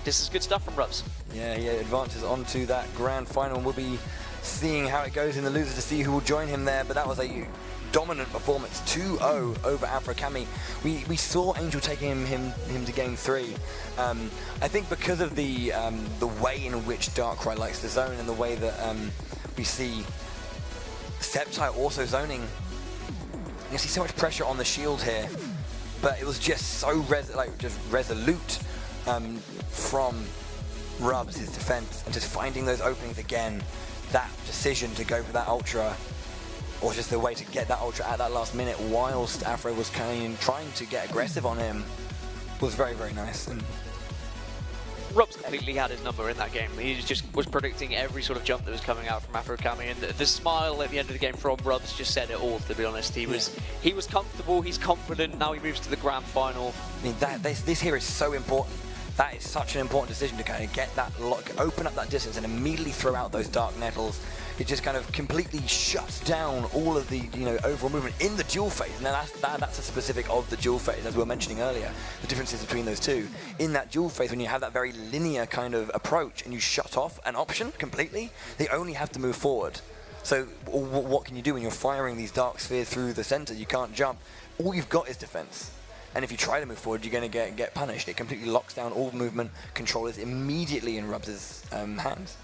this is good stuff from Rubs.
Yeah, he advances onto that grand final. We'll be seeing how it goes in the losers to see who will join him there. But that was a dominant performance, 2-0 over Afrokami. We saw Angel taking him to game 3. I think because of the way in which Darkrai likes the zone, and the way that we see Sceptile also zoning, you see so much pressure on the shield here, but it was just so resolute from Rubs, his defense, and just finding those openings again. That decision to go for that Ultra, or just the way to get that Ultra at that last minute whilst Afro was trying to get aggressive on him, was very, very nice. And
Rubs completely had his number in that game. He just was predicting every sort of jump that was coming out from Afrokami, and the smile at the end of the game from Rubs just said it all, to be honest. He was comfortable, he's confident, now he moves to the grand final.
I mean, this here is so important. That is such an important decision to kind of get that lock, open up that distance, and immediately throw out those Dark Nettles. It just kind of completely shuts down all of the, you know, overall movement in the dual phase. And that's a specific of the dual phase, as we were mentioning earlier, the differences between those two. In that dual phase, when you have that very linear kind of approach and you shut off an option completely, they only have to move forward. So what can you do when you're firing these Dark Spheres through the center? You can't jump. All you've got is defense. And if you try to move forward, you're going to get punished. It completely locks down all movement. Control is immediately in Rubs' hands.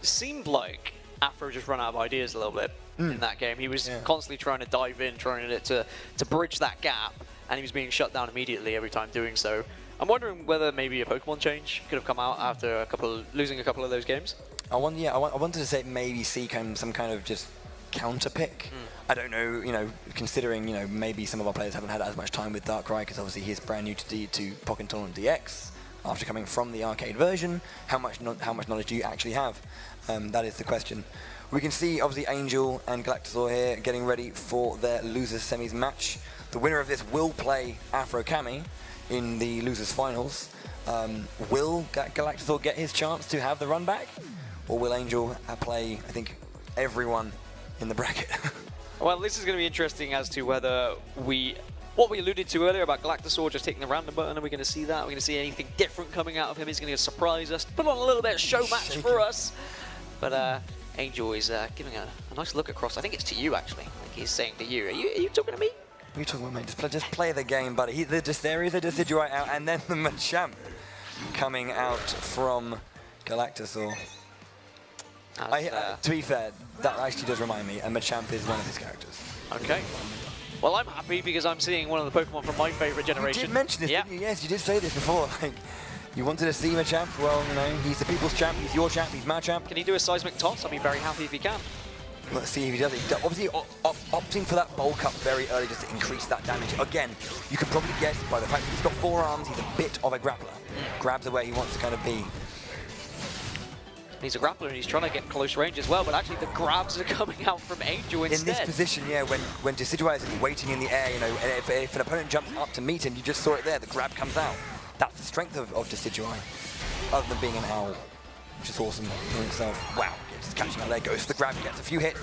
It seemed like Afro just ran out of ideas a little bit in that game. He was constantly trying to dive in, trying to bridge that gap, and he was being shut down immediately every time doing so. I'm wondering whether maybe a Pokemon change could have come out after losing a couple of those games.
I wanted to say maybe see some kind of just counter pick. I don't know, you know, considering, you know, maybe some of our players haven't had as much time with Darkrai, because obviously he's brand new to Pokken Tournament DX after coming from the arcade version. How much knowledge do you actually have? That is the question. We can see obviously Angel and Galactosaur here getting ready for their losers semis match. The winner of this will play Afrokami in the losers finals. Will Galactosaur get his chance to have the run back, or will Angel play, I think, everyone in the bracket?
Well, this is going to be interesting as to whether what we alluded to earlier about Galactosaur just hitting the random button, are we going to see that? Are we going to see anything different coming out of him? He's going to surprise us, put on a little bit of show match for us. But Angel is giving a nice look across. I think it's to you, actually. I think he's saying to you. Are you talking to me?
What are you talking about, mate? Just play the game, buddy. There is a Decidueye out, and then the Machamp. coming out from Galactosaur. To be fair, that actually does remind me, and Machamp is one of his characters.
Okay. Well, I'm happy because I'm seeing one of the Pokemon from my favorite generation.
You did mention this, didn't you? Yes, you did say this before. Like, you wanted to see Machamp. Well, you know, he's the people's champ. He's your champ. He's my champ.
Can he do a seismic toss? I'd be very happy if he can.
Let's see if he does it. Obviously, opting for that bulk up very early just to increase that damage. Again, you can probably guess by the fact that he's got 4 arms, he's a bit of a grappler. Grabs are where he wants to kind of be.
He's a grappler and he's trying to get close range as well, but actually the grabs are coming out from Angel instead.
In this position, yeah, when Decidueye is waiting in the air, you know, and if an opponent jumps up to meet him, you just saw it there, the grab comes out. That's the strength of Decidueye, other than being an owl, which is awesome in itself. Wow, just catching up there, goes for the grab, gets a few hits,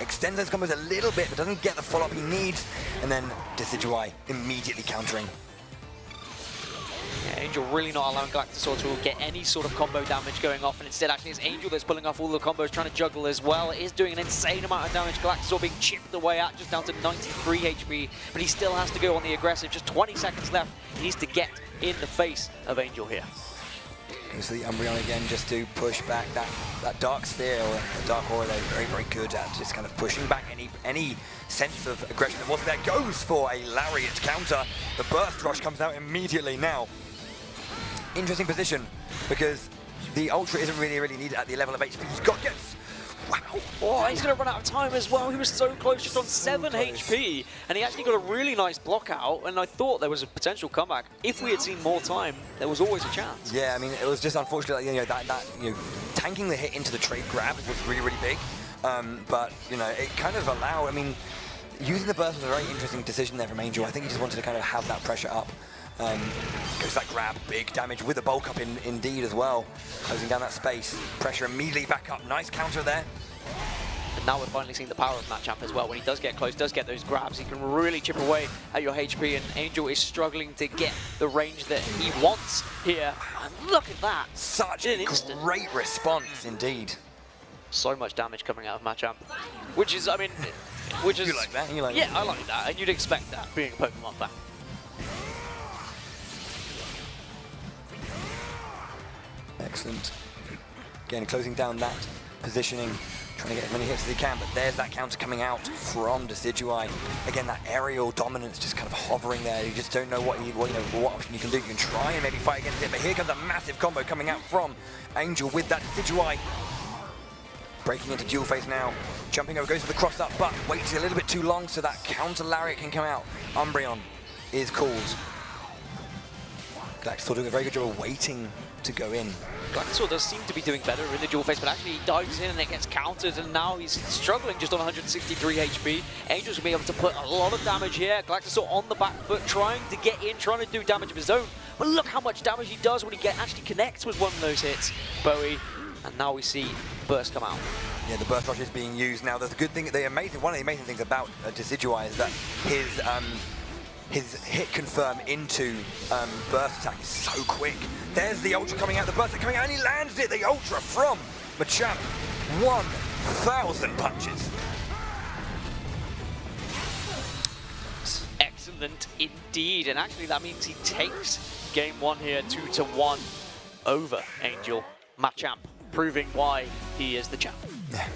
extends those combos a little bit, but doesn't get the follow-up he needs, and then Decidueye immediately countering.
Yeah, Angel really not allowing Galactosaur to get any sort of combo damage going off, and instead actually it's Angel that's pulling off all the combos, trying to juggle as well. It is doing an insane amount of damage. Galactosaur being chipped away at, just down to 93 HP, but he still has to go on the aggressive. Just 20 seconds left. He needs to get in the face of Angel here.
Goes to the Umbreon again just to push back that Dark Sphere or the Dark Aura. They're very, very good at just kind of pushing back any sense of aggression that was there. Goes for a Lariat counter. The Burst Rush comes out immediately now. Interesting position because the Ultra isn't really needed at the level of HP he's got. Gets, wow.
Oh, he's going to run out of time as well. He was so close, just on 7 HP, and he actually got a really nice block out, and I thought there was a potential comeback. If we had seen more time, there was always a chance.
Yeah, I mean, it was just unfortunate, you know, that tanking the hit into the trade grab was really big, but, you know, it kind of allowed, I mean, using the burst was a very interesting decision there from Angel. I think he just wanted to kind of have that pressure up. Goes that grab, big damage with the bulk up indeed as well. Closing down that space, pressure immediately back up. Nice counter there.
And now we're finally seeing the power of Machamp as well. When he does get close, does get those grabs, he can really chip away at your HP, and Angel is struggling to get the range that he wants here. And look at that.
Such a great response indeed.
So much damage coming out of Machamp, which is, I mean, which is...
You like that? You like
that? I like that, and you'd expect that being a Pokemon fan.
Excellent. Again, closing down that positioning, trying to get as many hits as he can, but there's that counter coming out from Decidueye. Again, that aerial dominance just kind of hovering there. You just don't know what option you can do. You can try and maybe fight against it, but here comes a massive combo coming out from Angel with that Decidueye. Breaking into dual phase now, jumping over, goes for the cross up, but waits a little bit too long so that counter Lariat can come out. Umbreon is called. Galactosaur doing a very good job of waiting to go in.
Galactosaur does seem to be doing better in the dual phase, but actually he dives in and it gets countered, and now he's struggling just on 163 HP. Angel's going to be able to put a lot of damage here. Galactosaur on the back foot, trying to get in, trying to do damage of his own. But look how much damage he does when he actually connects with one of those hits, Bowie. And now we see Burst come out.
Yeah, the Burst Rush is being used now. There's a good thing, one of the amazing things about Decidueye is that his hit confirm into burst attack is so quick. There's the Ultra coming out, the burst coming out, and he lands it! The Ultra from Machamp. 1,000 punches.
Excellent indeed, and actually that means he takes game 1 here 2-1 over Angel Machamp, proving why he is the champ.
Yeah.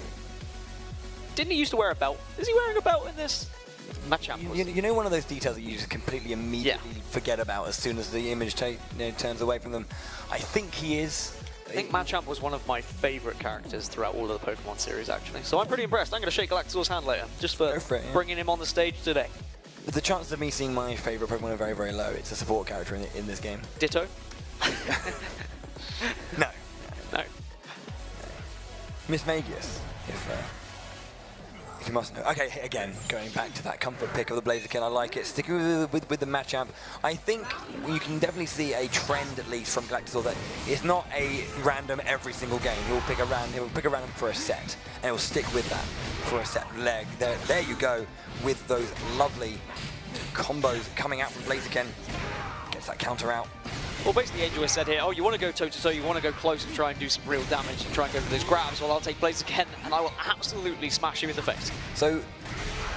Didn't he used to wear a belt? Is he wearing a belt in this? Machamp.
You know one of those details that you just completely immediately forget about as soon as the image turns away from them. I think he is.
I think Machamp was one of my favorite characters throughout all of the Pokemon series, actually. So I'm pretty impressed. I'm going to shake Galactosaur's hand later, just for bringing him on the stage today.
The chances of me seeing my favorite Pokemon are very, very low. It's a support character in this game.
Ditto?
No.
No.
Miss Magius, if you must know. Okay, again, going back to that comfort pick of the Blaziken, I like it. Sticking with the Machamp, I think you can definitely see a trend, at least, from Galactosaur that it's not a random every single game. He'll pick a random for a set, and he'll stick with that for a set leg. There you go, with those lovely combos coming out from Blaziken. Gets that counter out.
Well, basically, Angel has said here, oh, you want to go toe-to-toe, you want to go close and try and do some real damage and try and go for those grabs, well, I'll take Blaziken and I will absolutely smash him in the face.
So,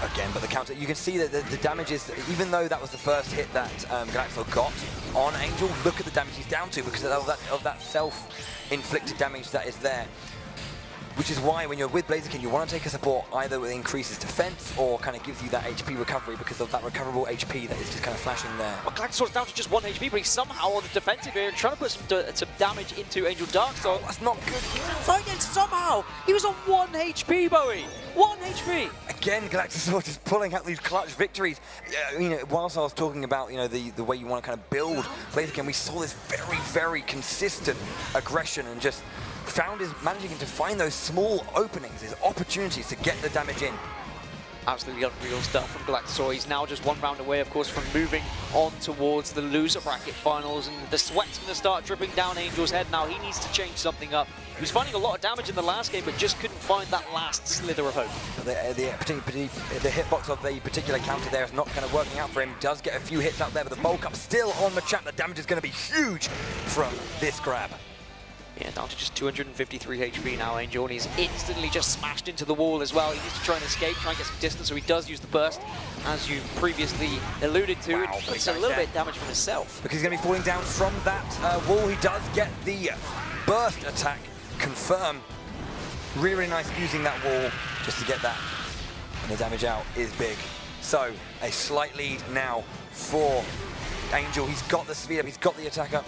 again, but the counter, you can see that the damage is, even though that was the first hit that Galactosaur got on Angel. Look at the damage he's down to because of that self-inflicted damage that is there. Which is why when you're with Blaziken, you want to take a support either with increases defense or kind of gives you that HP recovery because of that recoverable HP that is just kind of flashing there.
Well, Galactosaur's down to just 1 HP, but he's somehow on the defensive here trying to put some damage into Angel Darksong.
Oh, that's not good.
Again, somehow! He was on 1 HP, Bowie! 1 HP!
Again, Galactosaur just pulling out these clutch victories. You know, whilst I was talking about, you know, the way you want to kind of build Blaziken, we saw this very, very consistent aggression and just managing to find those small openings, these opportunities to get the damage in.
Absolutely unreal stuff from Galactosaur. He's now just 1 round away, of course, from moving on towards the loser bracket finals, and the sweat's going to start dripping down Angel's head now. He needs to change something up. He was finding a lot of damage in the last game, but just couldn't find that last slither of hope.
The hitbox of the particular counter there is not kind of working out for him. Does get a few hits out there, but the bulk up still on Machamp. The damage is going to be huge from this grab.
Yeah, down to just 253 HP now, Angel, and he's instantly just smashed into the wall as well. He needs to try and escape, try and get some distance, so he does use the burst, as you previously alluded to. It puts a little bit of damage from himself.
Because he's going to be falling down from that wall. He does get the burst attack confirmed. Really, really nice using that wall just to get that. And the damage out is big. So, a slight lead now for Angel. He's got the speed up, he's got the attack up.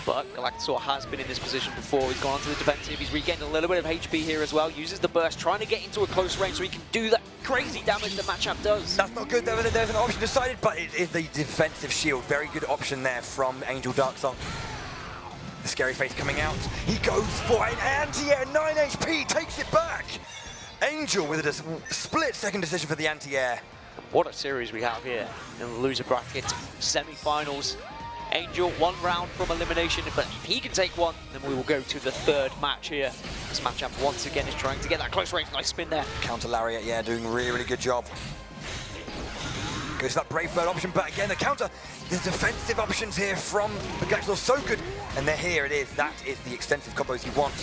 But Galactosaur has been in this position before. He's gone onto the defensive. He's regained a little bit of HP here as well. Uses the burst, trying to get into a close range so he can do that crazy damage that Machamp does.
That's not good. There's an option decided, but it is the defensive shield. Very good option there from Angel Darksong. The scary face coming out. He goes for an anti-air. 9 HP, takes it back. Angel with a split-second decision for the anti-air.
What a series we have here in the loser bracket semi-finals. Angel 1 round from elimination, but if he can take 1, then we will go to the 3rd match here. This Machamp once again is trying to get that close range. Nice spin there.
Counter lariat, yeah, doing a really, really good job. Goes to that Brave Bird option, but again, the counter, the defensive options here from the Galactosaur so good. And there, here it is. That is the extensive combos you want.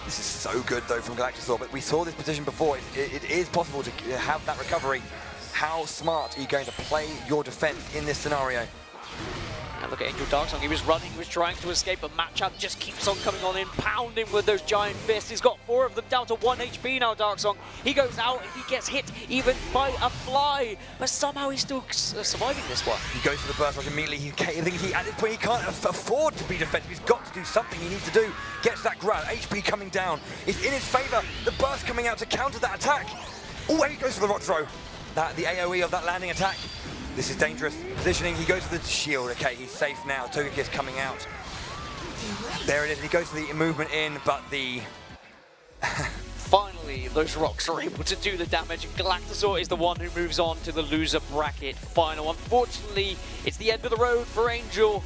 This is so good, though, from Galactosaur, but we saw this position before. It is possible to have that recovery. How smart are you going to play your defense in this scenario?
And look at Angel Darksong. He was running, he was trying to escape, but Machamp just keeps on coming on in, pounding with those giant fists. He's got 4 of them down to 1 HP now, Darksong. He goes out and he gets hit even by a fly, but somehow he's still surviving this one.
He goes for the burst rush immediately. At this point, he can't afford to be defensive. He's got to do something. He needs to do. Gets that grab. HP coming down. It's in his favor. The burst coming out to counter that attack. Oh, and he goes for the rock throw. The AoE of that landing attack. This is dangerous. Positioning, he goes for the shield. Okay, he's safe now. Togekiss coming out. There it is. He goes for the movement in, but the...
Finally, those rocks are able to do the damage. Galactosaur is the one who moves on to the loser bracket final. Unfortunately, it's the end of the road for Angel,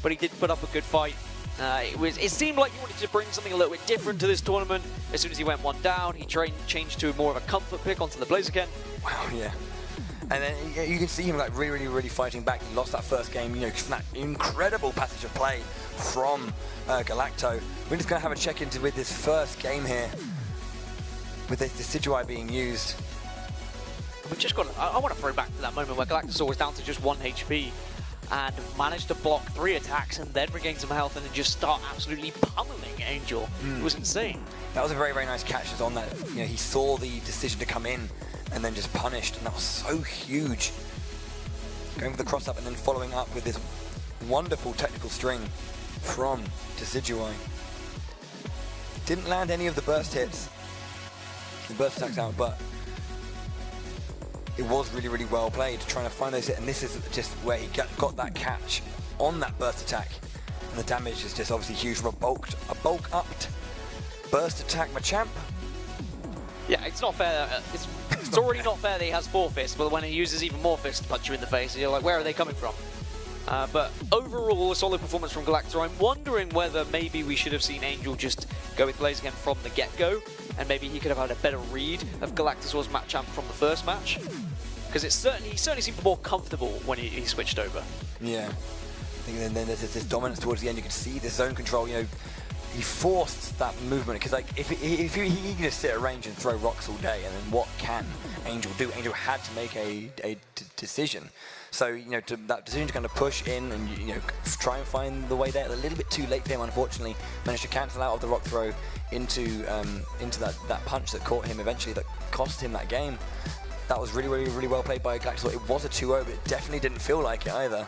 but he did put up a good fight. It seemed like he wanted to bring something a little bit different to this tournament. As soon as he went 1 down, he changed to more of a comfort pick onto the Blaziken.
Wow, yeah. And then you can see him like really fighting back. He lost that first game, you know, that incredible passage of play from Galacto. We're just going to have a check into with this first game here, with the Decidueye being used.
We've just got. I want to throw back to that moment where Galactosaur was down to just 1 HP and managed to block 3 attacks and then regain some health and then just start absolutely pummeling Angel. It was insane.
That was a very nice catch just on that. You know, he saw the decision to come in and then just punished, and that was so huge. Going for the cross up and then following up with this wonderful technical string from Decidueye. Didn't land any of the burst hits. The burst attacks out, but it was really well played, trying to find those hits, and this is just where he got that catch on that burst attack. And the damage is just obviously huge from a bulk-upped burst attack Machamp.
Yeah, it's not fair. It's already not fair that he has 4 fists, but when he uses even more fists to punch you in the face, you're like, where are they coming from? But overall, a solid performance from Galactor. I'm wondering whether maybe we should have seen Angel just go with Blaziken from the get-go, and maybe he could have had a better read of Galactosaur's Machamp from the first match. Because he certainly seemed more comfortable when he switched over.
Yeah. I think then there's this dominance towards the end. You can see the zone control, you know, he forced that movement, because like if he could just sit at range and throw rocks all day, and then what can Angel do? Angel had to make a decision. So, you know, that decision to kind of push in and, you know, try and find the way there. A little bit too late for him, unfortunately. Managed to cancel out of the rock throw into that punch that caught him eventually, that cost him that game. That was really well played by Galactus. It was a 2-0, but it definitely didn't feel like it either.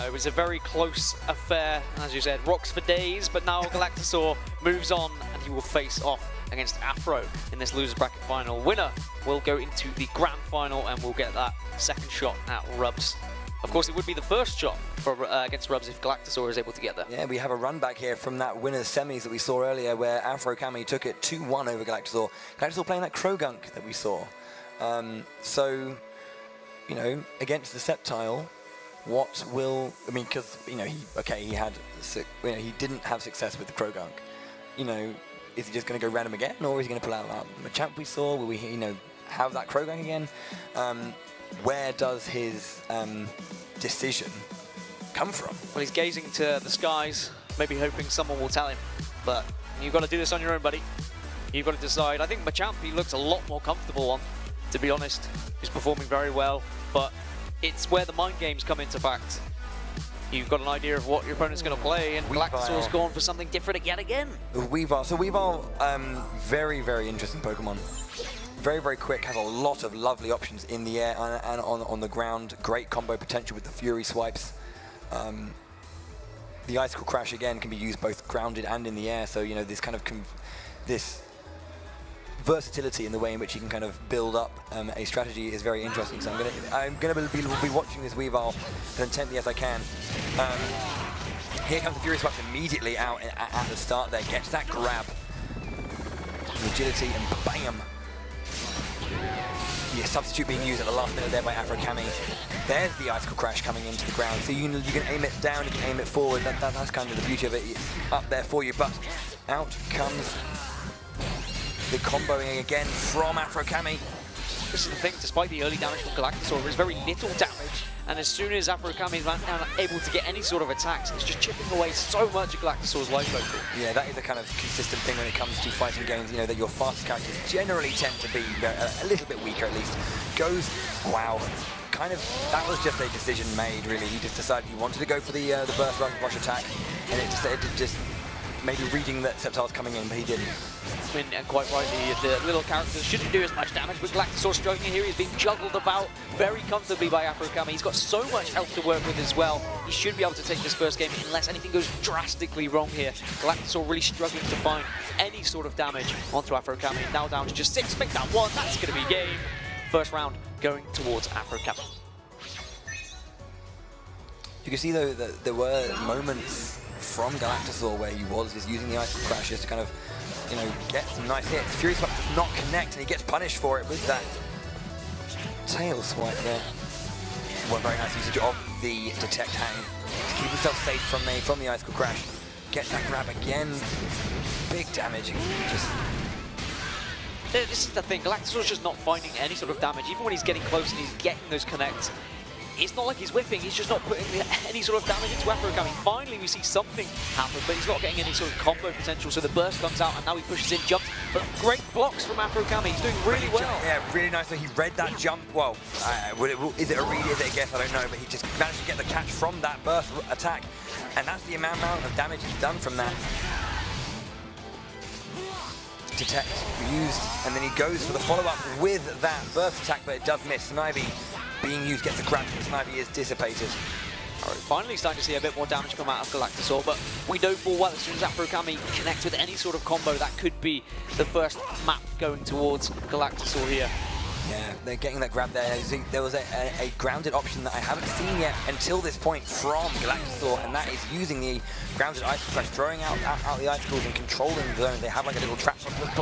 It was a very close affair, as you said, rocks for days, but now Galactusaur moves on and he will face off against Afro in this losers bracket final. Winner will go into the grand final and will get that second shot at Rubs. Of course, it would be the first shot for, against Rubs if Galactusaur is able to get there.
Yeah, we have a run back here from that winner's semis that we saw earlier, where Afro Kami took it 2-1 over Galactusaur. Galactusaur playing that Krogunk that we saw. So, you know, against the Sceptile, what will, I mean, because, you know, he didn't have success with the Krogunk. You know, is he just going to go random again, or is he going to pull out the Machamp we saw? Will we, you know, have that Krogunk again? Where does his decision come from?
Well, he's gazing to the skies, maybe hoping someone will tell him. But you've got to do this on your own, buddy. You've got to decide. I think Machamp, he looks a lot more comfortable on, to be honest. He's performing very well, but it's where the mind games come into fact. You've got an idea of what your opponent's going to play, and Galactusaur's gone for something different again.
Weavile. So Weavile, very interesting Pokemon. Very quick, has a lot of lovely options in the air and on the ground. Great combo potential with the Fury swipes. The Icicle Crash again can be used both grounded and in the air. So, you know, this kind of this versatility in the way in which you can kind of build up a strategy is very interesting. So I'm gonna be watching this Weavile as intently as I can. Here comes the Fury Swipes immediately out at the start there. Gets that grab. Agility and bam. Yeah, substitute being used at the last minute there by Afro Kami. There's the Icicle Crash coming into the ground. So you can aim it down, you can aim it forward. That's kind of the beauty of it. It's up there for you, but out comes the comboing again from Afro Kami.
This is the thing, despite the early damage from Galactusaur, there's very little damage, and as soon as Afro Kami is able to get any sort of attacks, it's just chipping away so much of Galactusaur's life total.
Yeah, that is a kind of consistent thing when it comes to fighting games, you know, that your fastest characters generally tend to be a little bit weaker at least. Goes, wow, kind of, that was just a decision made, really. He just decided he wanted to go for the burst rush attack, and it just maybe reading that Sceptile's coming in, but he didn't.
I mean, and quite rightly, the little characters shouldn't do as much damage, but Galactusaur struggling here. He's being juggled about very comfortably by Afro Kami. He's got so much health to work with as well. He should be able to take this first game unless anything goes drastically wrong here. Galactusaur really struggling to find any sort of damage onto Afro Kami. Now down to just 6. Make that 1. That's going to be game. First round going towards Afro Kami.
You can see, though, that there were moments from Galactusaur where he was just using the Icicle Crash just to kind of, you know, get some nice hits. Fury Swipe does not connect, and he gets punished for it with that tail swipe there. Well, very nice usage of the Detect Hang to keep himself safe from the Icicle Crash. Gets that grab again. Big damage.
This is the thing, Galactusaur's just not finding any sort of damage. Even when he's getting close and he's getting those connects, it's not like he's whipping, he's just not putting any sort of damage into Afro Kami. Finally, we see something happen, but he's not getting any sort of combo potential, so the burst comes out, and now he pushes in, jumps. But great blocks from Afro Kami, he's doing really well.
Yeah, really nice. He read that jump. Well, is it a read, is it a guess? I don't know, but he just managed to get the catch from that burst attack, and that's the amount of damage he's done from that. Detect used, and then he goes for the follow-up with that burst attack, but it does miss. Snivy being used gets the grab, and Snivy is dissipated.
All right, finally starting to see a bit more damage come out of Galactusaur, but we know full well as soon as Afro Kami connects with any sort of combo, that could be the first map going towards Galactusaur here.
Yeah, they're getting that grab there. There was a grounded option that I haven't seen yet until this point from Galactusaur, and that is using the grounded Icicle Crash, throwing out the Icicles and controlling the zone. They have like a little trap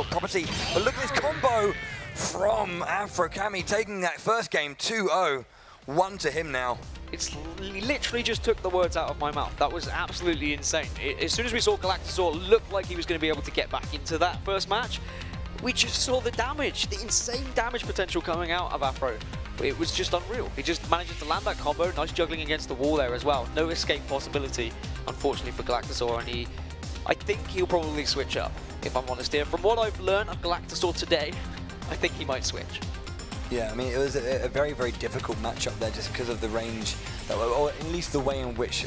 property, but look at this combo from Afro Kami, taking that first game 2-0. 1 to him now.
He literally just took the words out of my mouth. That was absolutely insane. As soon as we saw Galactusaur look like he was going to be able to get back into that first match, we just saw the damage, the insane damage potential coming out of Afro. It was just unreal. He just managed to land that combo, nice juggling against the wall there as well. No escape possibility, unfortunately, for Galactusaur, and he I think he'll probably switch up, if I'm honest here. From what I've learned of Galactasaur today, I think he might switch.
Yeah, I mean, it was a very, very difficult matchup there just because of the range, or at least the way in which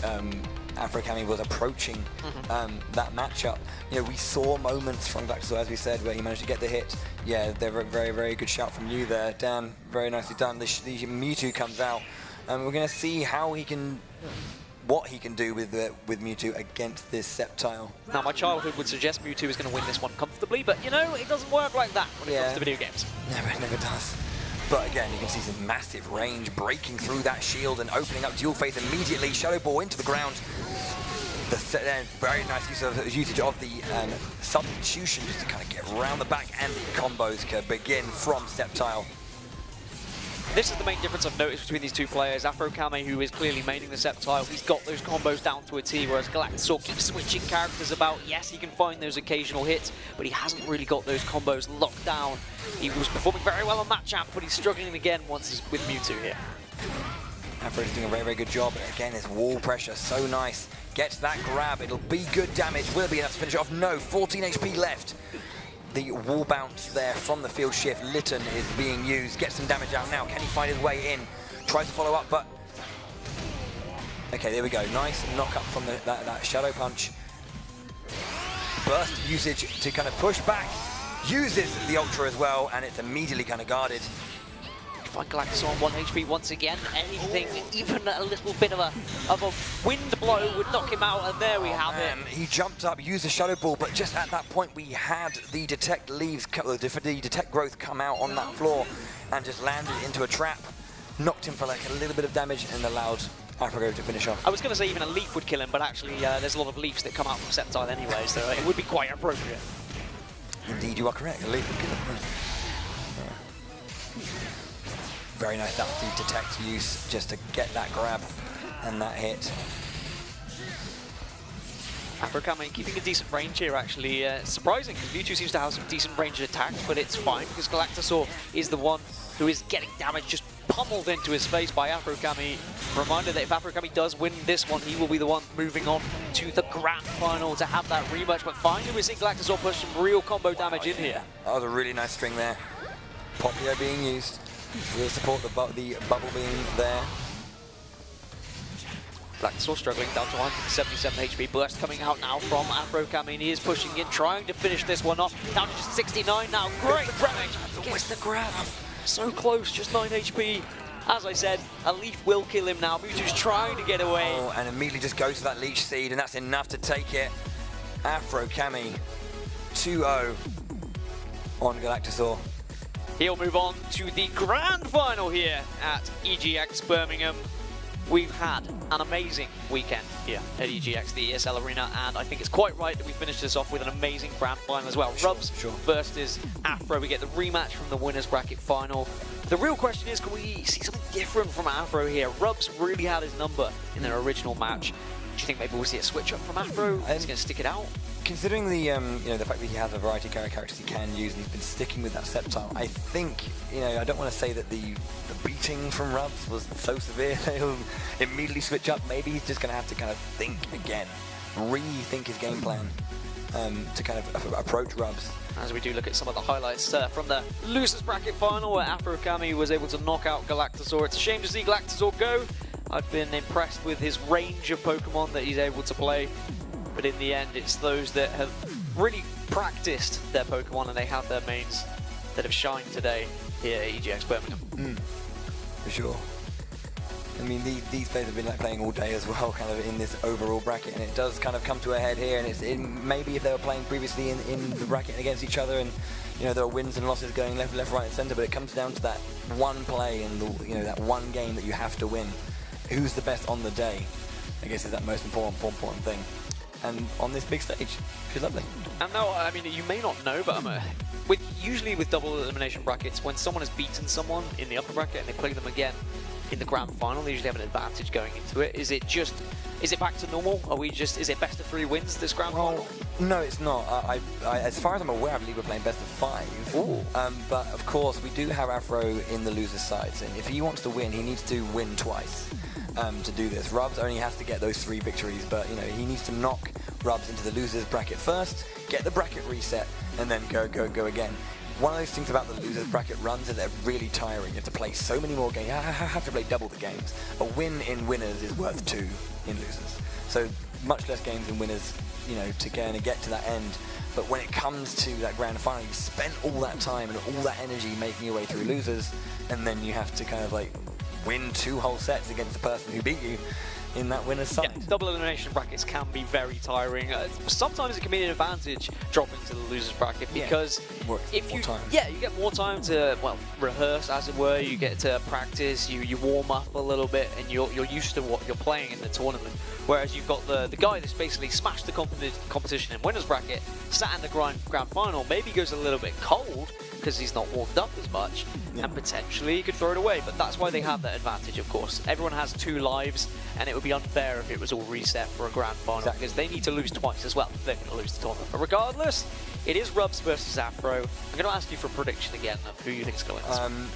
Afro-Kami was approaching that matchup. You know, we saw moments from Galactasaur, as we said, where he managed to get the hit. Yeah, they're a very, very good shout from you there, Dan. Very nicely done. The Mewtwo comes out, and we're going to see how he can, what he can do with Mewtwo against this Sceptile.
Now, my childhood would suggest Mewtwo is going to win this one comfortably, but you know, it doesn't work like that when it comes to video games.
Never does. But again, you can see some massive range breaking through that shield and opening up Dual Faith immediately. Shadow Ball into the ground. Very nice usage of the substitution just to kind of get around the back, and the combos can begin from Sceptile.
This is the main difference I've noticed between these two players. Afro-Kami, who is clearly maining the Sceptile, he's got those combos down to a T, whereas Galactasaur keeps switching characters about. Yes, he can find those occasional hits, but he hasn't really got those combos locked down. He was performing very well on that champ, but he's struggling again once he's with Mewtwo here.
Afro's doing a very, very good job. Again, his wall pressure, so nice. Gets that grab, it'll be good damage. Will it be enough to finish it off? No, 14 HP left. The wall bounce there from the field shift. Litten is being used. Gets some damage out now. Can he find his way in? Tries to follow up, but... Okay, there we go. Nice knock up from that Shadow Punch. Burst usage to kind of push back. Uses the Ultra as well, and it's immediately kind of guarded.
Find Galactasaur on 1 HP once again. Anything, even a little bit of a wind blow would knock him out, and there we have it.
He jumped up, used the Shadow Ball, but just at that point we had the Detect Leaves, the Detect Growth come out on that floor and just landed into a trap. Knocked him for like a little bit of damage and allowed Afro to finish off.
I was going to say even a leaf would kill him, but actually there's a lot of leaves that come out from Sceptile anyway, so it would be quite appropriate.
Indeed, you are correct. A leaf would kill him. Very nice, that was the Detect use just to get that grab and that hit.
Afro-Kami keeping a decent range here, actually. Surprising, because Mewtwo seems to have some decent ranged attacks, but it's fine, because Galactasaur is the one who is getting damage just pummeled into his face by Afro-Kami. Reminder that if Afro-Kami does win this one, he will be the one moving on to the grand final to have that rematch. But finally, we're seeing Galactasaur push some real combo damage in here.
That was a really nice string there. Popio being used. We'll support the bubble being there.
Galactasaur struggling down to 177 HP. Burst coming out now from Afro-Kami, and he is pushing in, trying to finish this one off. Down to just 69 now. Great damage. Gets the grab. So close, just 9 HP. As I said, a leaf will kill him now. Mewtwo's trying to get away.
Oh, and immediately just goes to that Leech Seed, and that's enough to take it. Afro-Kami 2-0 on Galactasaur.
He'll move on to the grand final here at EGX Birmingham. We've had an amazing weekend here at EGX, the ESL Arena, and I think it's quite right that we finish this off with an amazing grand final as well. Rubs versus Afro. We get the rematch from the winners bracket final. The real question is, can we see something different from Afro here? Rubs really had his number in their original match. Do you think maybe we'll see a switch up from Afro? He's going to stick it out?
Considering the the fact that he has a variety of characters he can use, and he's been sticking with that Sceptile, I think, I don't want to say that the beating from Rubs was so severe that he'll immediately switch up. Maybe he's just going to have to kind of think again, rethink his game plan to kind of approach Rubs.
As we do look at some of the highlights from the losers bracket final, where Afro-Kami was able to knock out Galactasaur. It's a shame to see Galactasaur go. I've been impressed with his range of Pokemon that he's able to play. But in the end, it's those that have really practiced their Pokemon and they have their mains that have shined today here at EGX Birmingham.
For sure. I mean, these players have been playing all day as well, kind of in this overall bracket, and it does kind of come to a head here. And it's maybe if they were playing previously in the bracket against each other, and there are wins and losses going left, right, and centre. But it comes down to that one play and that one game that you have to win. Who's the best on the day? I guess is that most important thing. And on this big stage, she's lovely.
And now, I mean, you may not know, but usually with double elimination brackets, when someone has beaten someone in the upper bracket and they play them again, in the grand final. They usually have an advantage going into it. Is it back to normal? Is it best of 3 wins this grand final?
No, it's not. As far as I'm aware, I believe we're playing best of 5. But of course, we do have Afro in the loser's sides, and if he wants to win, he needs to win twice to do this. Rubs only has to get those 3 victories, but you know he needs to knock Rubs into the loser's bracket first, get the bracket reset, and then go again. One of those things about the losers bracket runs is they're really tiring. You have to play so many more games. You have to play double the games. A win in winners is worth 2 in losers. So much less games in winners, you know, to kind of get to that end. But when it comes to that grand final, you spend all that time and all that energy making your way through losers, and then you have to kind of like win 2 whole sets against the person who beat you in that winner's side.
Yeah, double elimination brackets can be very tiring. Sometimes it can be an advantage dropping to the loser's bracket because if you get more time to rehearse, as it were. You get to practice, you warm up a little bit, and you're used to what you're playing in the tournament. Whereas you've got the guy that's basically smashed the competition in winner's bracket, sat in the grand final, maybe goes a little bit cold because he's not warmed up as much, and potentially he could throw it away. But that's why they have that advantage, of course. Everyone has 2 lives, and it would be unfair if it was all reset for a grand final, because they need to lose twice as well if they're going to lose the tournament. But regardless, it is Rubs versus Afro. I'm going to ask you for a prediction again of who you think is going to win.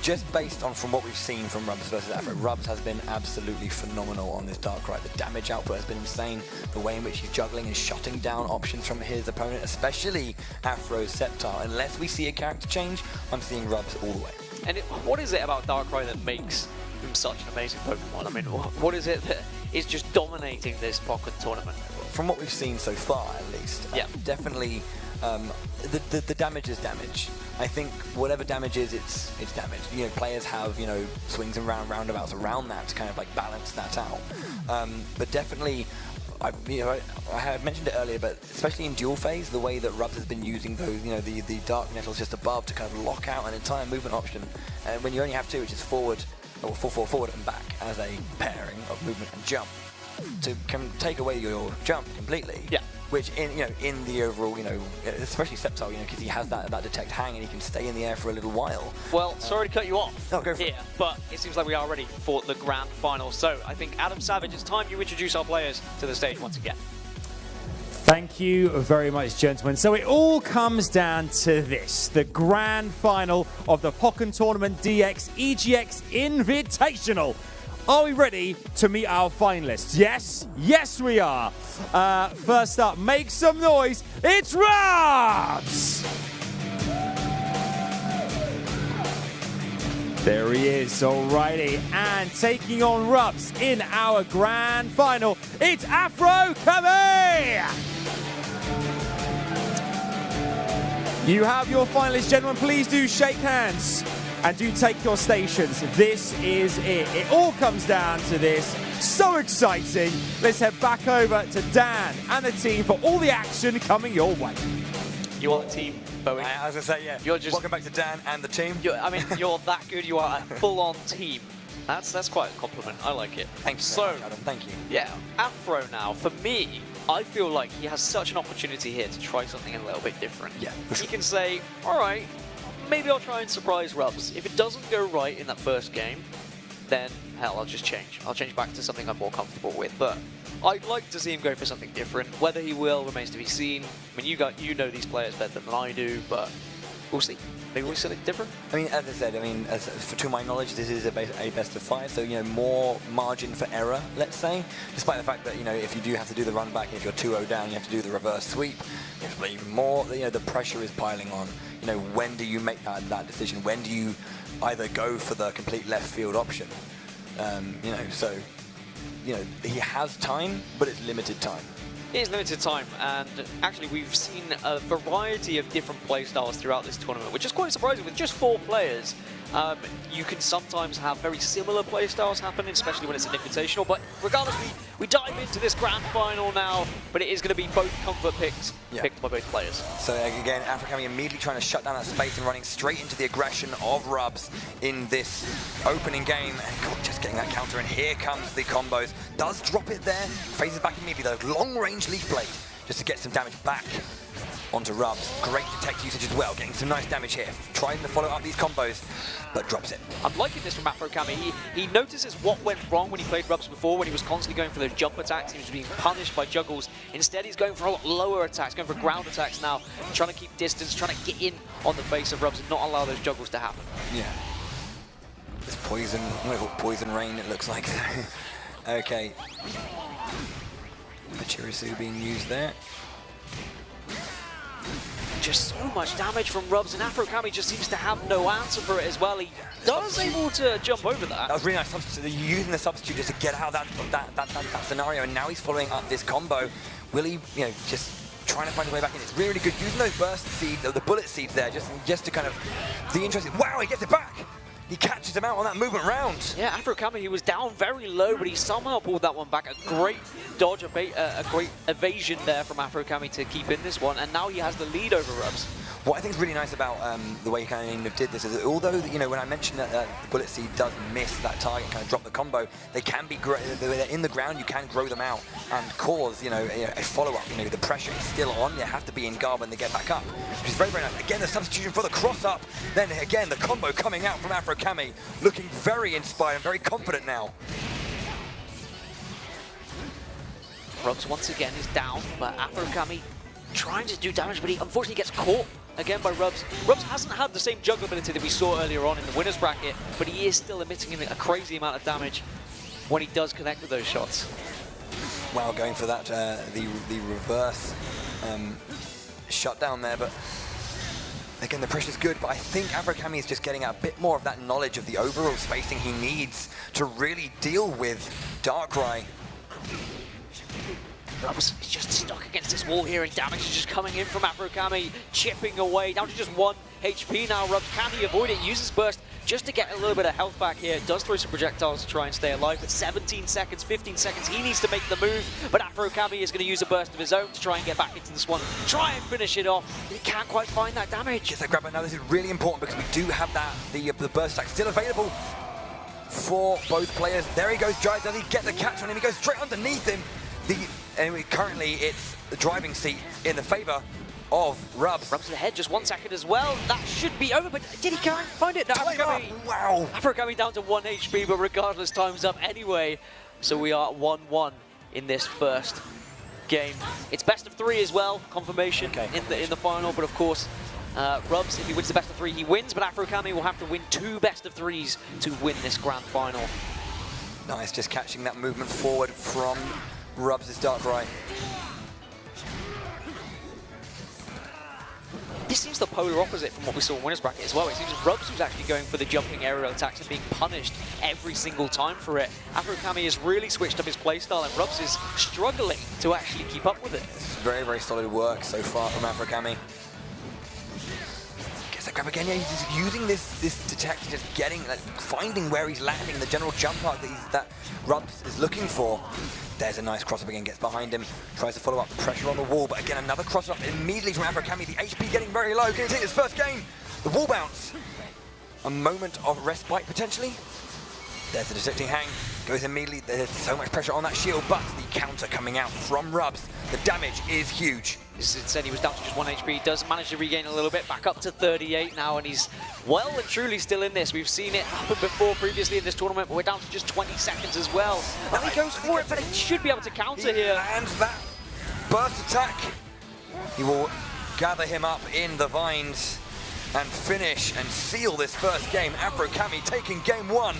Just based on from what we've seen from Rubs versus Afro, Rubs has been absolutely phenomenal on this Darkrai. The damage output has been insane. The way in which he's juggling and shutting down options from his opponent, especially Afro's Sceptile. Unless we see a character change, I'm seeing Rubs all the way.
And what is it about Darkrai that makes him such an amazing Pokemon? I mean, what is it that is just dominating this Pokken tournament?
From what we've seen so far, at least, definitely the damage is damage. I think whatever damage is, it's damage. You know, players have, you know, swings and roundabouts around that to kind of like balance that out. But definitely, I had mentioned it earlier, but especially in dual phase, the way that Rubs has been using those, you know, the dark nettles just above to kind of lock out an entire movement option. And when you only have 2, which is forward and back as a pairing of movement and jump, to take away your jump completely. Yeah. Which in the overall, you know, especially Sceptile, you know, because he has that detect hang and he can stay in the air for a little while.
Well, sorry to cut you off
go for
here, but it seems like we are ready for the grand final. So I think Adam Savage, it's time you introduce our players to the stage once again.
Thank you very much, gentlemen. So it all comes down to this, the grand final of the Pokken Tournament DX EGX Invitational. Are we ready to meet our finalists? Yes? Yes, we are. First up, make some noise. It's Rubs! There he is, alrighty. And taking on Rubs in our grand final, it's Afro Kami! You have your finalists, gentlemen. Please do shake hands. And do take your stations. This is it. It all comes down to this. So exciting. Let's head back over to Dan and the team for all the action coming your way.
You are the team, Bowie.
I was going to say, yeah.
You're just,
welcome back to Dan and the team.
I mean, you're that good. You are a full-on team. That's quite a compliment. I like it.
Thank you so much, Adam. Thank you.
Yeah, Afro now, for me, I feel like he has such an opportunity here to try something a little bit different.
Yeah, for sure.
He can say, all right, maybe I'll try and surprise Rubs. If it doesn't go right in that first game, then hell, I'll just change. I'll change back to something I'm more comfortable with. But I'd like to see him go for something different. Whether he will remains to be seen. I mean, you know these players better than I do, but we'll see. Maybe we'll see something different.
I mean, as I said, to my knowledge, this is a best of 5, so you know, more margin for error, let's say. Despite the fact that, you know, if you do have to do the run back, if you're 2-0 down, you have to do the reverse sweep. You have to play even more. You know, the pressure is piling on. You know, when do you make that decision? When do you either go for the complete left field option? You know, so you know, he has time, but it's limited time.
It is limited time, and actually we've seen a variety of different playstyles throughout this tournament, which is quite surprising. With just 4 players, you can sometimes have very similar playstyles happening, especially when it's an invitational. But regardless, we dive into this grand final now, but it is going to be both comfort picks picked by both players.
So again, Afro Kami immediately trying to shut down that space and running straight into the aggression of Rubs in this opening game. And God, just getting that counter, and here comes the combos. Does drop it there, phases back immediately though. Long range leaf blade just to get some damage back. onto Rubs. Great detect usage as well, getting some nice damage here. Trying to follow up these combos, but drops it.
I'm liking this from Afrokami. He notices what went wrong when he played Rubs before, when he was constantly going for those jump attacks. He was being punished by juggles. Instead, he's going for a lot lower attacks, going for ground attacks now, trying to keep distance, trying to get in on the face of Rubs and not allow those juggles to happen.
Yeah. This poison, poison rain, it looks like. Okay. Pachirisu being used there.
Just so much damage from Rubs, and Afrokami just seems to have no answer for it as well. He does able to jump over that.
That was really nice substitute. They're using the substitute just to get out of that scenario, and now he's following up this combo. Will he, you know, just trying to find a way back in? It's really good using those burst seeds, or the bullet seeds there, just to kind of the interesting. Wow, he gets it back. He catches him out on that movement round.
Yeah, Afrokami, he was down very low, but he somehow pulled that one back. A great dodge, a great evasion there from Afrokami to keep in this one, and now he has the lead over Rubs.
What I think is really nice about the way he kind of did this is that although, you know, when I mentioned that the bullet seed does miss that target, kind of drop the combo, they can be they're in the ground. You can grow them out and cause, you know, a follow-up. You know, the pressure is still on. They have to be in guard when they get back up, which is very, very nice. Again, the substitution for the cross-up. Then again, the combo coming out from Afrokami, looking very inspired and very confident now.
Rubs once again is down, but Afrokami trying to do damage, but he unfortunately gets caught again by Rubs. Rubs hasn't had the same juggle ability that we saw earlier on in the winner's bracket, but he is still emitting a crazy amount of damage when he does connect with those shots.
Wow, going for that, the reverse shutdown there, but again, the pressure's good, but I think Afrokami is just getting a bit more of that knowledge of the overall spacing he needs to really deal with Darkrai.
Rubs is just stuck against this wall here, and damage is just coming in from Afrokami, chipping away, down to just 1 HP now. Rubs, can he avoid it? Uses burst just to get a little bit of health back here. Does throw some projectiles to try and stay alive, but 17 seconds, 15 seconds, he needs to make the move, but Afrokami is going to use a burst of his own to try and get back into this one, try and finish it off. He can't quite find that damage.
Gets that grab now. This is really important because we do have that the burst attack still available for both players. There he goes, Jai. Does he get the catch on him? He goes straight underneath him. Anyway, currently it's the driving seat in the favor of Rubs.
Rubs to the head, just 1 second as well. That should be over, but did he can't find it? No,
Wow.
Afrokami down to 1 HP, but regardless, time's up anyway. So we are 1-1 in this first game. It's best of 3 as well, confirmation in the final, but of course, Rubs, if he wins the best of 3, he wins, but Afrokami will have to win 2 best of 3s to win this grand final.
Nice, just catching that movement forward from Rubs' Darkrai.
This seems the polar opposite from what we saw in winner's bracket as well. It seems Rubs was actually going for the jumping aerial attacks and being punished every single time for it. Afrokami has really switched up his playstyle, and Rubs is struggling to actually keep up with it.
Very, very solid work so far from Afrokami. Gets that grab again. Yeah, he's just using this detect, just getting, like, finding where he's landing, the general jump arc that Rubs is looking for. There's a nice cross-up again, gets behind him, tries to follow up the pressure on the wall, but again, another cross-up immediately from Afrokami. The HP getting very low. Can he take his first game? The wall bounce. A moment of respite, potentially. There's the detecting hang. Goes immediately. There's so much pressure on that shield, but the counter coming out from Rubs. The damage is huge.
It said he was down to just 1 HP. He does manage to regain a little bit, back up to 38 now, and he's well and truly still in this. We've seen it happen before previously in this tournament, but we're down to just 20 seconds as well. And he goes for it, but he should be able to counter here.
And that burst attack. He will gather him up in the vines and finish and seal this first game. Afrokami taking game 1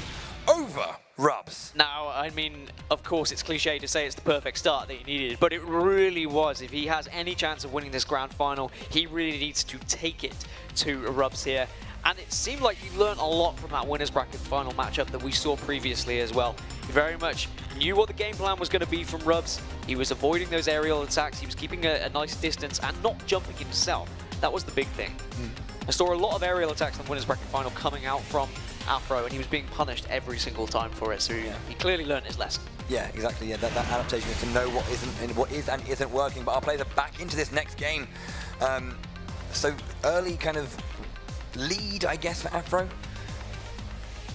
over Rubs.
Now, I mean, of course, it's cliche to say it's the perfect start that he needed, but it really was. If he has any chance of winning this grand final, he really needs to take it to Rubs here. And it seemed like he learned a lot from that winner's bracket final matchup that we saw previously as well. He very much knew what the game plan was going to be from Rubs. He was avoiding those aerial attacks. He was keeping a nice distance and not jumping himself. That was the big thing. I saw a lot of aerial attacks in the winner's bracket final coming out from Afro, and he was being punished every single time for it, so he clearly learned his lesson.
Yeah, exactly. Yeah, that adaptation is to know what is and isn't working. But our players are back into this next game. So early kind of lead, I guess, for Afro.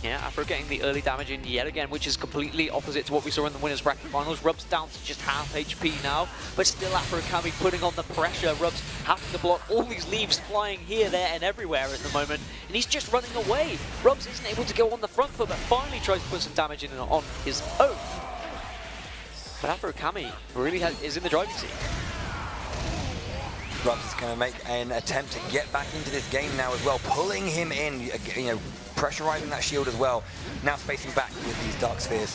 Yeah, Afro getting the early damage in yet again, which is completely opposite to what we saw in the winners bracket finals. Rub's down to just half HP now, but still Afro Kami putting on the pressure. Rub's having to block all these leaves flying here, there, and everywhere at the moment, and he's just running away. Rubs isn't able to go on the front foot, but finally tries to put some damage in on his own. But Afro Kami really is in the driving seat.
Rubs is going to make an attempt to get back into this game now as well, pulling him in, you know, pressurizing that shield as well. Now spacing back with these dark spheres.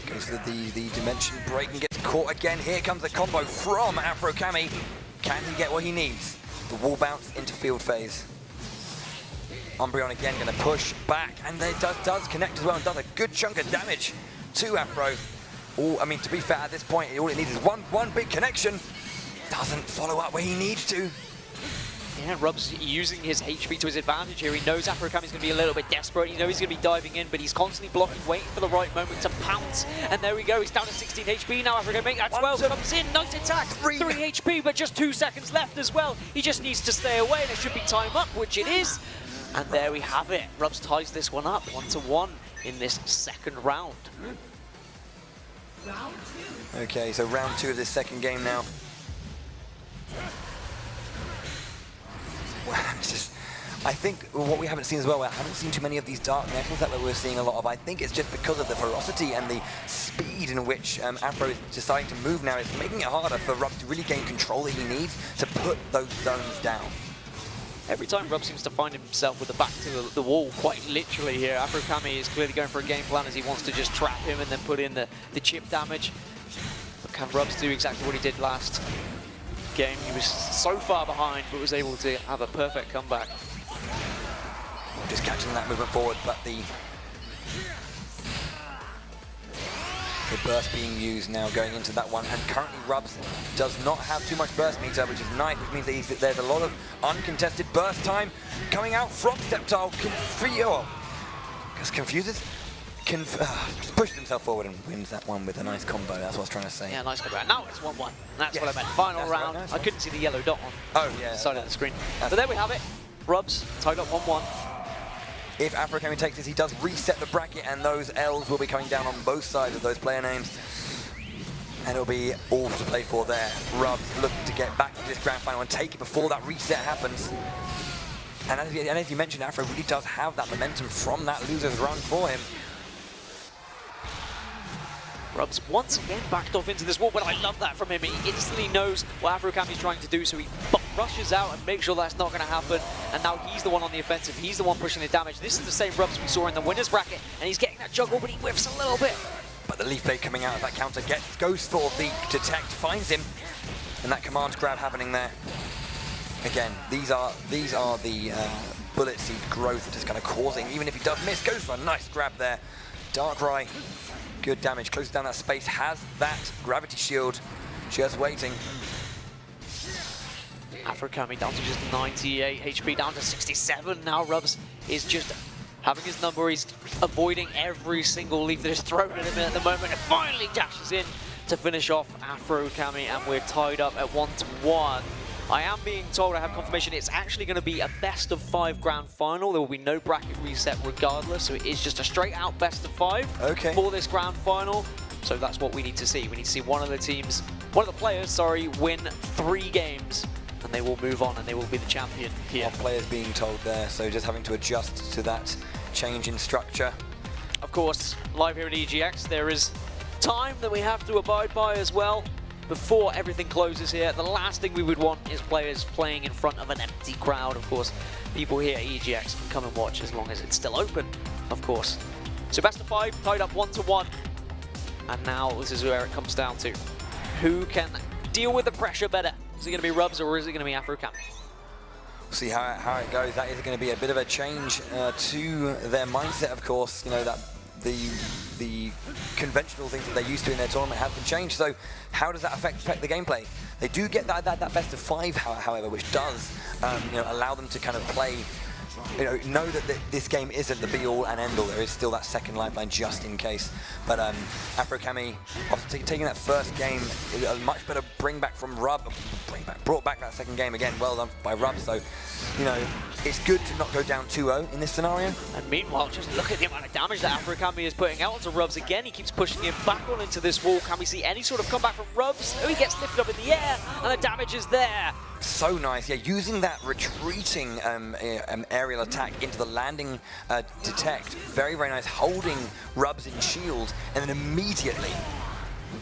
Goes for the dimension break and gets caught again. Here comes the combo from Afro Kami. Can he get what he needs? The wall bounce into field phase. Umbreon again going to push back, and it does connect as well and does a good chunk of damage to Afro. Oh, I mean, to be fair, at this point, all it needs is one big connection. Doesn't follow up where he needs to.
Yeah, Rub's using his HP to his advantage here. He knows Afro Kami's going to be a little bit desperate. He knows he's going to be diving in, but he's constantly blocking, waiting for the right moment to pounce. And there we go. He's down to 16 HP now. Afro Kami make that 12. Comes in. Nice attack. 3 HP, but just 2 seconds left as well. He just needs to stay away, and it should be time up, which it is. And there we have it. Rubs ties this one up 1-1 in this second round.
Okay, so round 2 of this second game now. I think what we haven't seen as well, I haven't seen too many of these dark metals that we're seeing a lot of. I think it's just because of the ferocity and the speed in which Afro is deciding to move now. It's making it harder for Rub to really gain control that he needs to put those zones down.
Every time Rub seems to find himself with the back to the wall, quite literally here. Afro Kami is clearly going for a game plan as he wants to just trap him and then put in the chip damage. But can Rubs do exactly what he did last game? He was so far behind, but was able to have a perfect comeback.
Just catching that movement forward, but the burst being used now going into that one, and currently Rubs does not have too much burst meter, which is nice, which means that there's a lot of uncontested burst time coming out from Sceptile. Confuses? Just pushes himself forward and wins that one with a nice combo. That's what I was trying to say.
Yeah, nice combo. Now it's 1-1. That's what I meant. Final round.
Right, nice
I couldn't see the yellow dot on the side of the screen. But there we have it. Rubs tied up 1-1.
If Afro Kami takes this, he does reset the bracket, and those L's will be coming down on both sides of those player names. And it'll be all to play for there. Rubs looking to get back to this grand final and take it before that reset happens. And as you mentioned, Afro really does have that momentum from that loser's run for him.
Rubs once again backed off into this wall, but I love that from him. He instantly knows what Afro Kami's trying to do, so he rushes out and makes sure that's not going to happen. And now he's the one on the offensive. He's the one pushing the damage. This is the same Rubs we saw in the winners bracket, and he's getting that juggle, but he whiffs a little bit.
But the Leaf Blade coming out of that counter goes for the detect, finds him, and that command grab happening there. Again, these are the bullet seed growth that is kind of causing, even if he does miss, goes for a nice grab there. Darkrai, good damage, closes down that space, has that gravity shield, just waiting.
Afro Kami down to just 98 HP, down to 67 now. Rubs is just having his number. He's avoiding every single leaf that is thrown at him at the moment, and finally dashes in to finish off Afro Kami, and we're tied up at 1-1. I am being told, I have confirmation, it's actually going to be a best-of-5 grand final. There will be no bracket reset regardless, so it is just a straight-out best-of-5 for this grand final. So that's what we need to see. We need to see one of the players, win 3 games, and they will move on, and they will be the champion here.
One players being told there, so just having to adjust to that change in structure.
Of course, live here at EGX, there is time that we have to abide by as well. Before everything closes here, the last thing we would want is players playing in front of an empty crowd. Of course, people here at EGX can come and watch as long as it's still open, of course. So best of 5, tied up 1-1. And now this is where it comes down to. Who can deal with the pressure better? Is it going to be Rubs or is it going to be Afro Kami?
See how it goes. That is going to be a bit of a change to their mindset, of course. You know, that the conventional things that they're used to in their tournament have been changed. So how does that affect the gameplay? They do get that best of 5, however, which does allow them to kind of play know that this game isn't the be-all and end-all. There is still that second lifeline just in case. But Afro-Cami, after taking that first game, a much better bring back from Rub. Brought back that second game again. Well done by Rub. So, it's good to not go down 2-0 in this scenario.
And meanwhile, just look at the amount of damage that Afro-Cami is putting out onto Rubs again. He keeps pushing him back on into this wall. Can we see any sort of comeback from Rubs? Oh, he gets lifted up in the air, and the damage is there.
So nice, yeah, using that retreating aerial attack into the landing detect. Very, very nice, holding Rubs in shield, and then immediately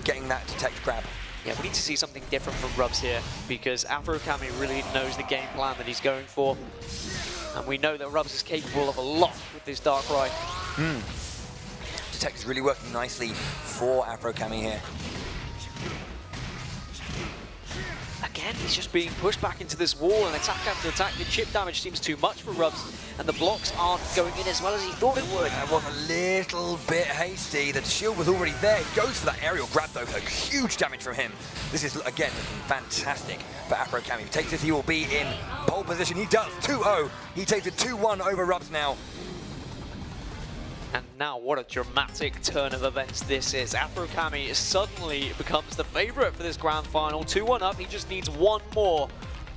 getting that detect grab.
Yeah, we need to see something different from Rubs here, because Afro-Cami really knows the game plan that he's going for. And we know that Rubs is capable of a lot with this Darkrai.
Detect is really working nicely for Afro-Cami here.
Again, he's just being pushed back into this wall, and attack after attack. The chip damage seems too much for Rubs, and the blocks aren't going in as well as he thought it would.
That was a little bit hasty. The shield was already there. He goes for that aerial grab, though, so huge damage from him. This is, again, looking fantastic for Afro-Cami. If he takes this, he will be in pole position. He does, 2-0. He takes a 2-1 over Rubs now.
And now, what a dramatic turn of events this is. Afro-Cami suddenly becomes the favorite for this grand final. 2-1 up, he just needs one more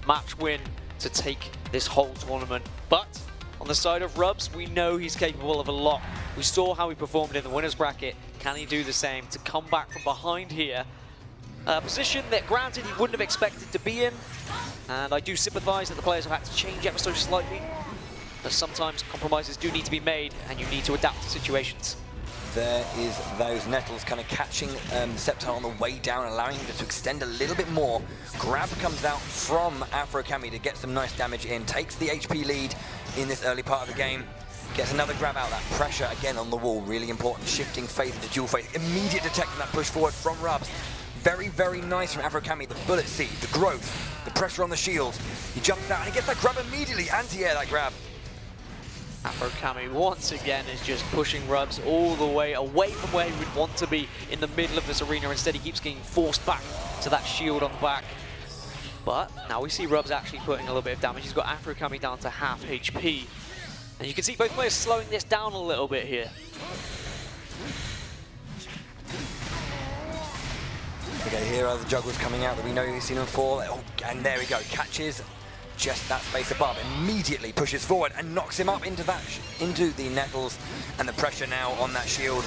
match win to take this whole tournament. But on the side of Rubs, we know he's capable of a lot. We saw how he performed in the winner's bracket. Can he do the same to come back from behind here? A position that, granted, he wouldn't have expected to be in. And I do sympathize that the players have had to change ever so slightly. But sometimes compromises do need to be made, and you need to adapt to situations.
There is those Nettles kind of catching Sceptile on the way down, allowing him to extend a little bit more. Grab comes out from Afro-Cami to get some nice damage in, takes the HP lead in this early part of the game. Gets another grab out, that pressure again on the wall, really important. Shifting phase to dual phase, immediate detecting that push forward from Rubs. Very, very nice from Afro-Cami, the bullet seed, the growth, the pressure on the shield. He jumps out and he gets that grab immediately, anti-air that grab.
Afro-Cami once again is just pushing Rubs all the way away from where he would want to be in the middle of this arena. Instead, he keeps getting forced back to that shield on the back. But now we see Rubs actually putting a little bit of damage. He's got Afro-Cami down to half HP. And you can see both players slowing this down a little bit here.
Okay, here are the juggles coming out that we know you've seen them fall. Oh, and there we go, catches just that space above, immediately pushes forward and knocks him up into the Nettles, and the pressure now on that shield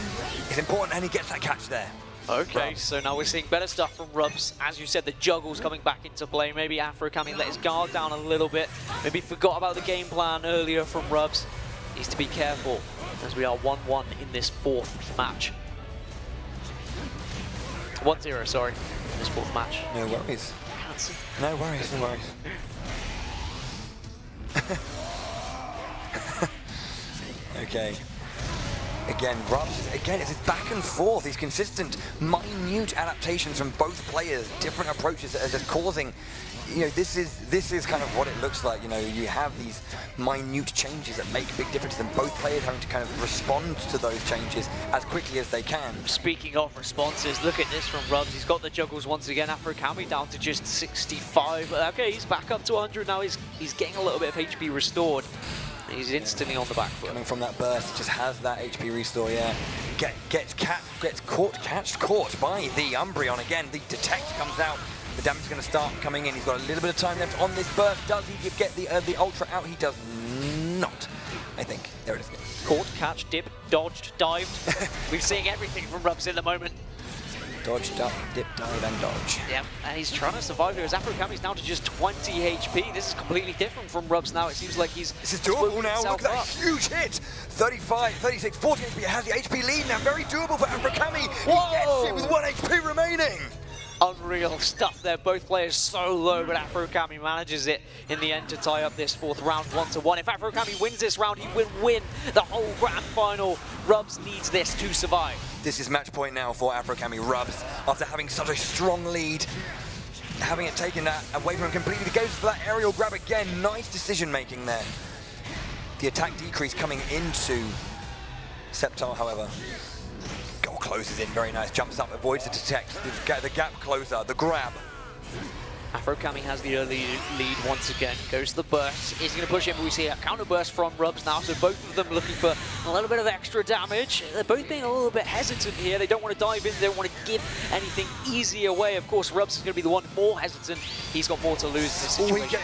is important, and he gets that catch there.
Okay, so now we're seeing better stuff from Rubs. As you said, the juggle's coming back into play. Maybe Afro-Cami let his guard down a little bit. Maybe forgot about the game plan earlier from Rubs. Needs to be careful as we are 1-1 in this fourth match. 1-0, sorry, in this fourth match.
No worries.
Can't see.
No worries, no worries. Okay. Again, Rubs, again, it's back and forth. These consistent, minute adaptations from both players, different approaches that are just causing, this is kind of what it looks like. You have these minute changes that make big differences, and both players having to kind of respond to those changes as quickly as they can.
Speaking of responses, look at this from Rubs. He's got the juggles once again. Afro-Cami down to just 65. Okay, he's back up to 100 now. He's getting a little bit of HP restored. He's instantly on the back foot.
Coming from that burst, he just has that HP restore, yeah. Gets caught by the Umbreon again. The detect comes out. The damage is going to start coming in. He's got a little bit of time left on this burst. Does he get the Ultra out? He does not, I think. There it is.
Caught, catch, dip, dodged, dived. We're seeing everything from Rubs in the moment.
Dodge, duck, dip, dive, and dodge.
Yeah, and he's trying to survive here as Afro-Cami's down to just 20 HP. This is completely different from Rubs now. It seems like he's...
This is doable now. Look at that huge hit. 35, 36, 40 HP. It has the HP lead now. Very doable for Afro-Cami. He gets it with 1 HP remaining.
Unreal stuff there. Both players so low, but Afro-Cami manages it in the end to tie up this fourth round 1-1. If Afro-Cami wins this round, he will win the whole grand final. Rubs needs this to survive.
This is match point now for Afro-Cami. Rubs, after having such a strong lead, having it taken that away from him completely, goes for that aerial grab again. Nice decision making there. The attack decrease coming into Sceptile, however. Closes in, very nice, jumps up, avoids the detect, the gap closer, the grab.
Afro-Kami has the early lead once again. Goes to the burst. Is he going to push him? We see a counter burst from Rubs now, so both of them looking for a little bit of extra damage. They're both being a little bit hesitant here. They don't want to dive in. They don't want to give anything easy away. Of course, Rubs is going to be the one more hesitant. He's got more to lose in this situation.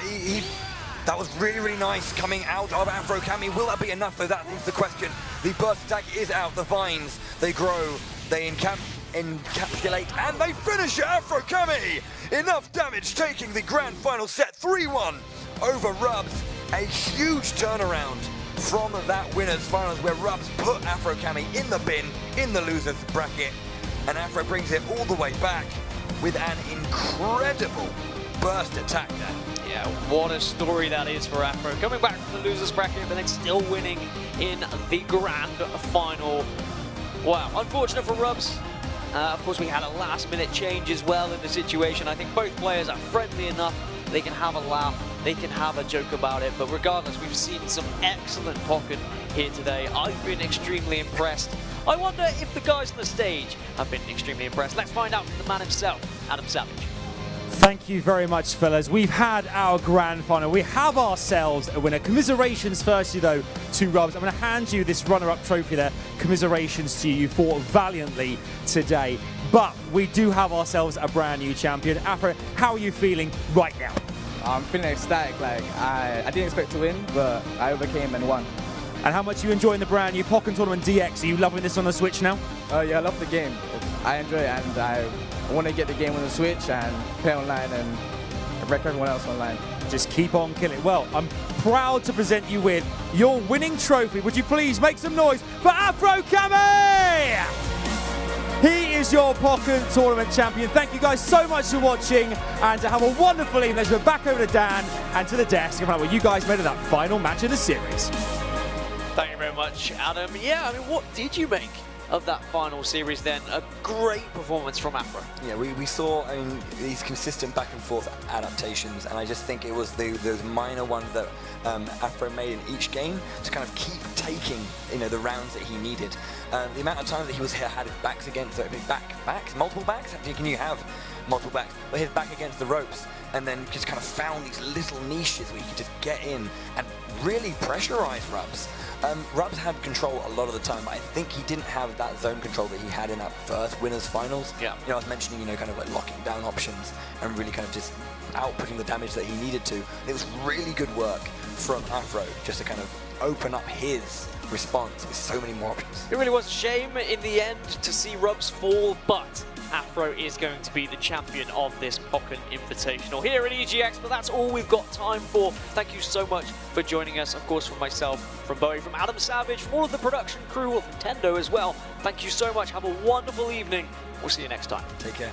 That was really, really nice coming out of Afro-Kami. Will that be enough, though? That is the question. The burst attack is out. The vines, they grow, they encapsulate, and they finish it. Afro-Kami! Enough damage, taking the grand final set 3-1 over Rubs. A huge turnaround from that winners finals where Rubs put Afro-Kami in the bin, in the losers bracket, and Afro brings it all the way back with an incredible burst attack there.
Yeah, what a story that is for Afro. Coming back from the losers bracket, but then still winning in the grand final. Wow, unfortunate for Rubs. Of course, we had a last-minute change as well in the situation. I think both players are friendly enough. They can have a laugh, they can have a joke about it. But regardless, we've seen some excellent Pokken here today. I've been extremely impressed. I wonder if the guys on the stage have been extremely impressed. Let's find out from the man himself, Adam Savage.
Thank you very much, fellas. We've had our grand final. We have ourselves a winner. Commiserations, firstly, though, to Rubs. I'm going to hand you this runner-up trophy there. Commiserations to you. You fought valiantly today. But we do have ourselves a brand new champion. Afro, how are you feeling right now?
I'm feeling ecstatic. Like I didn't expect to win, but I overcame and won.
And how much are you enjoying the brand new Pokken Tournament DX? Are you loving this on the Switch now?
Yeah, I love the game. I enjoy it, and I want to get the game on the Switch and play online and wreck everyone else online.
Just keep on killing. Well, I'm proud to present you with your winning trophy. Would you please make some noise for Afro-Kami? He is your Pokken Tournament champion. Thank you guys so much for watching, and to have a wonderful evening. Let's go back over to Dan and to the desk and find out what you guys made of that final match of the series.
Thank you very much, Adam. Yeah, I mean, what did you make of that final series then? A great performance from Afro.
Yeah, we saw, I mean, these consistent back and forth adaptations, and I just think it was those minor ones that Afro made in each game to kind of keep taking, the rounds that he needed. The amount of times that he had his backs against, multiple backs? Can you have multiple backs? But his back against the ropes, and then just kind of found these little niches where you could just get in and really pressurize Rubs. Rubs had control a lot of the time, but I think he didn't have that zone control that he had in that first winners finals.
Yeah.
I was mentioning, kind of like locking down options and really kind of just outputting the damage that he needed to. It was really good work from Afro just to kind of open up his response with so many more options.
It really was a shame in the end to see Rubs fall, but Afro is going to be the champion of this Pokken Invitational here at EGX, but that's all we've got time for. Thank you so much for joining us, of course, from myself, from Bowie, from Adam Savage, from all of the production crew of Nintendo as well. Thank you so much. Have a wonderful evening. We'll see you next time.
Take care.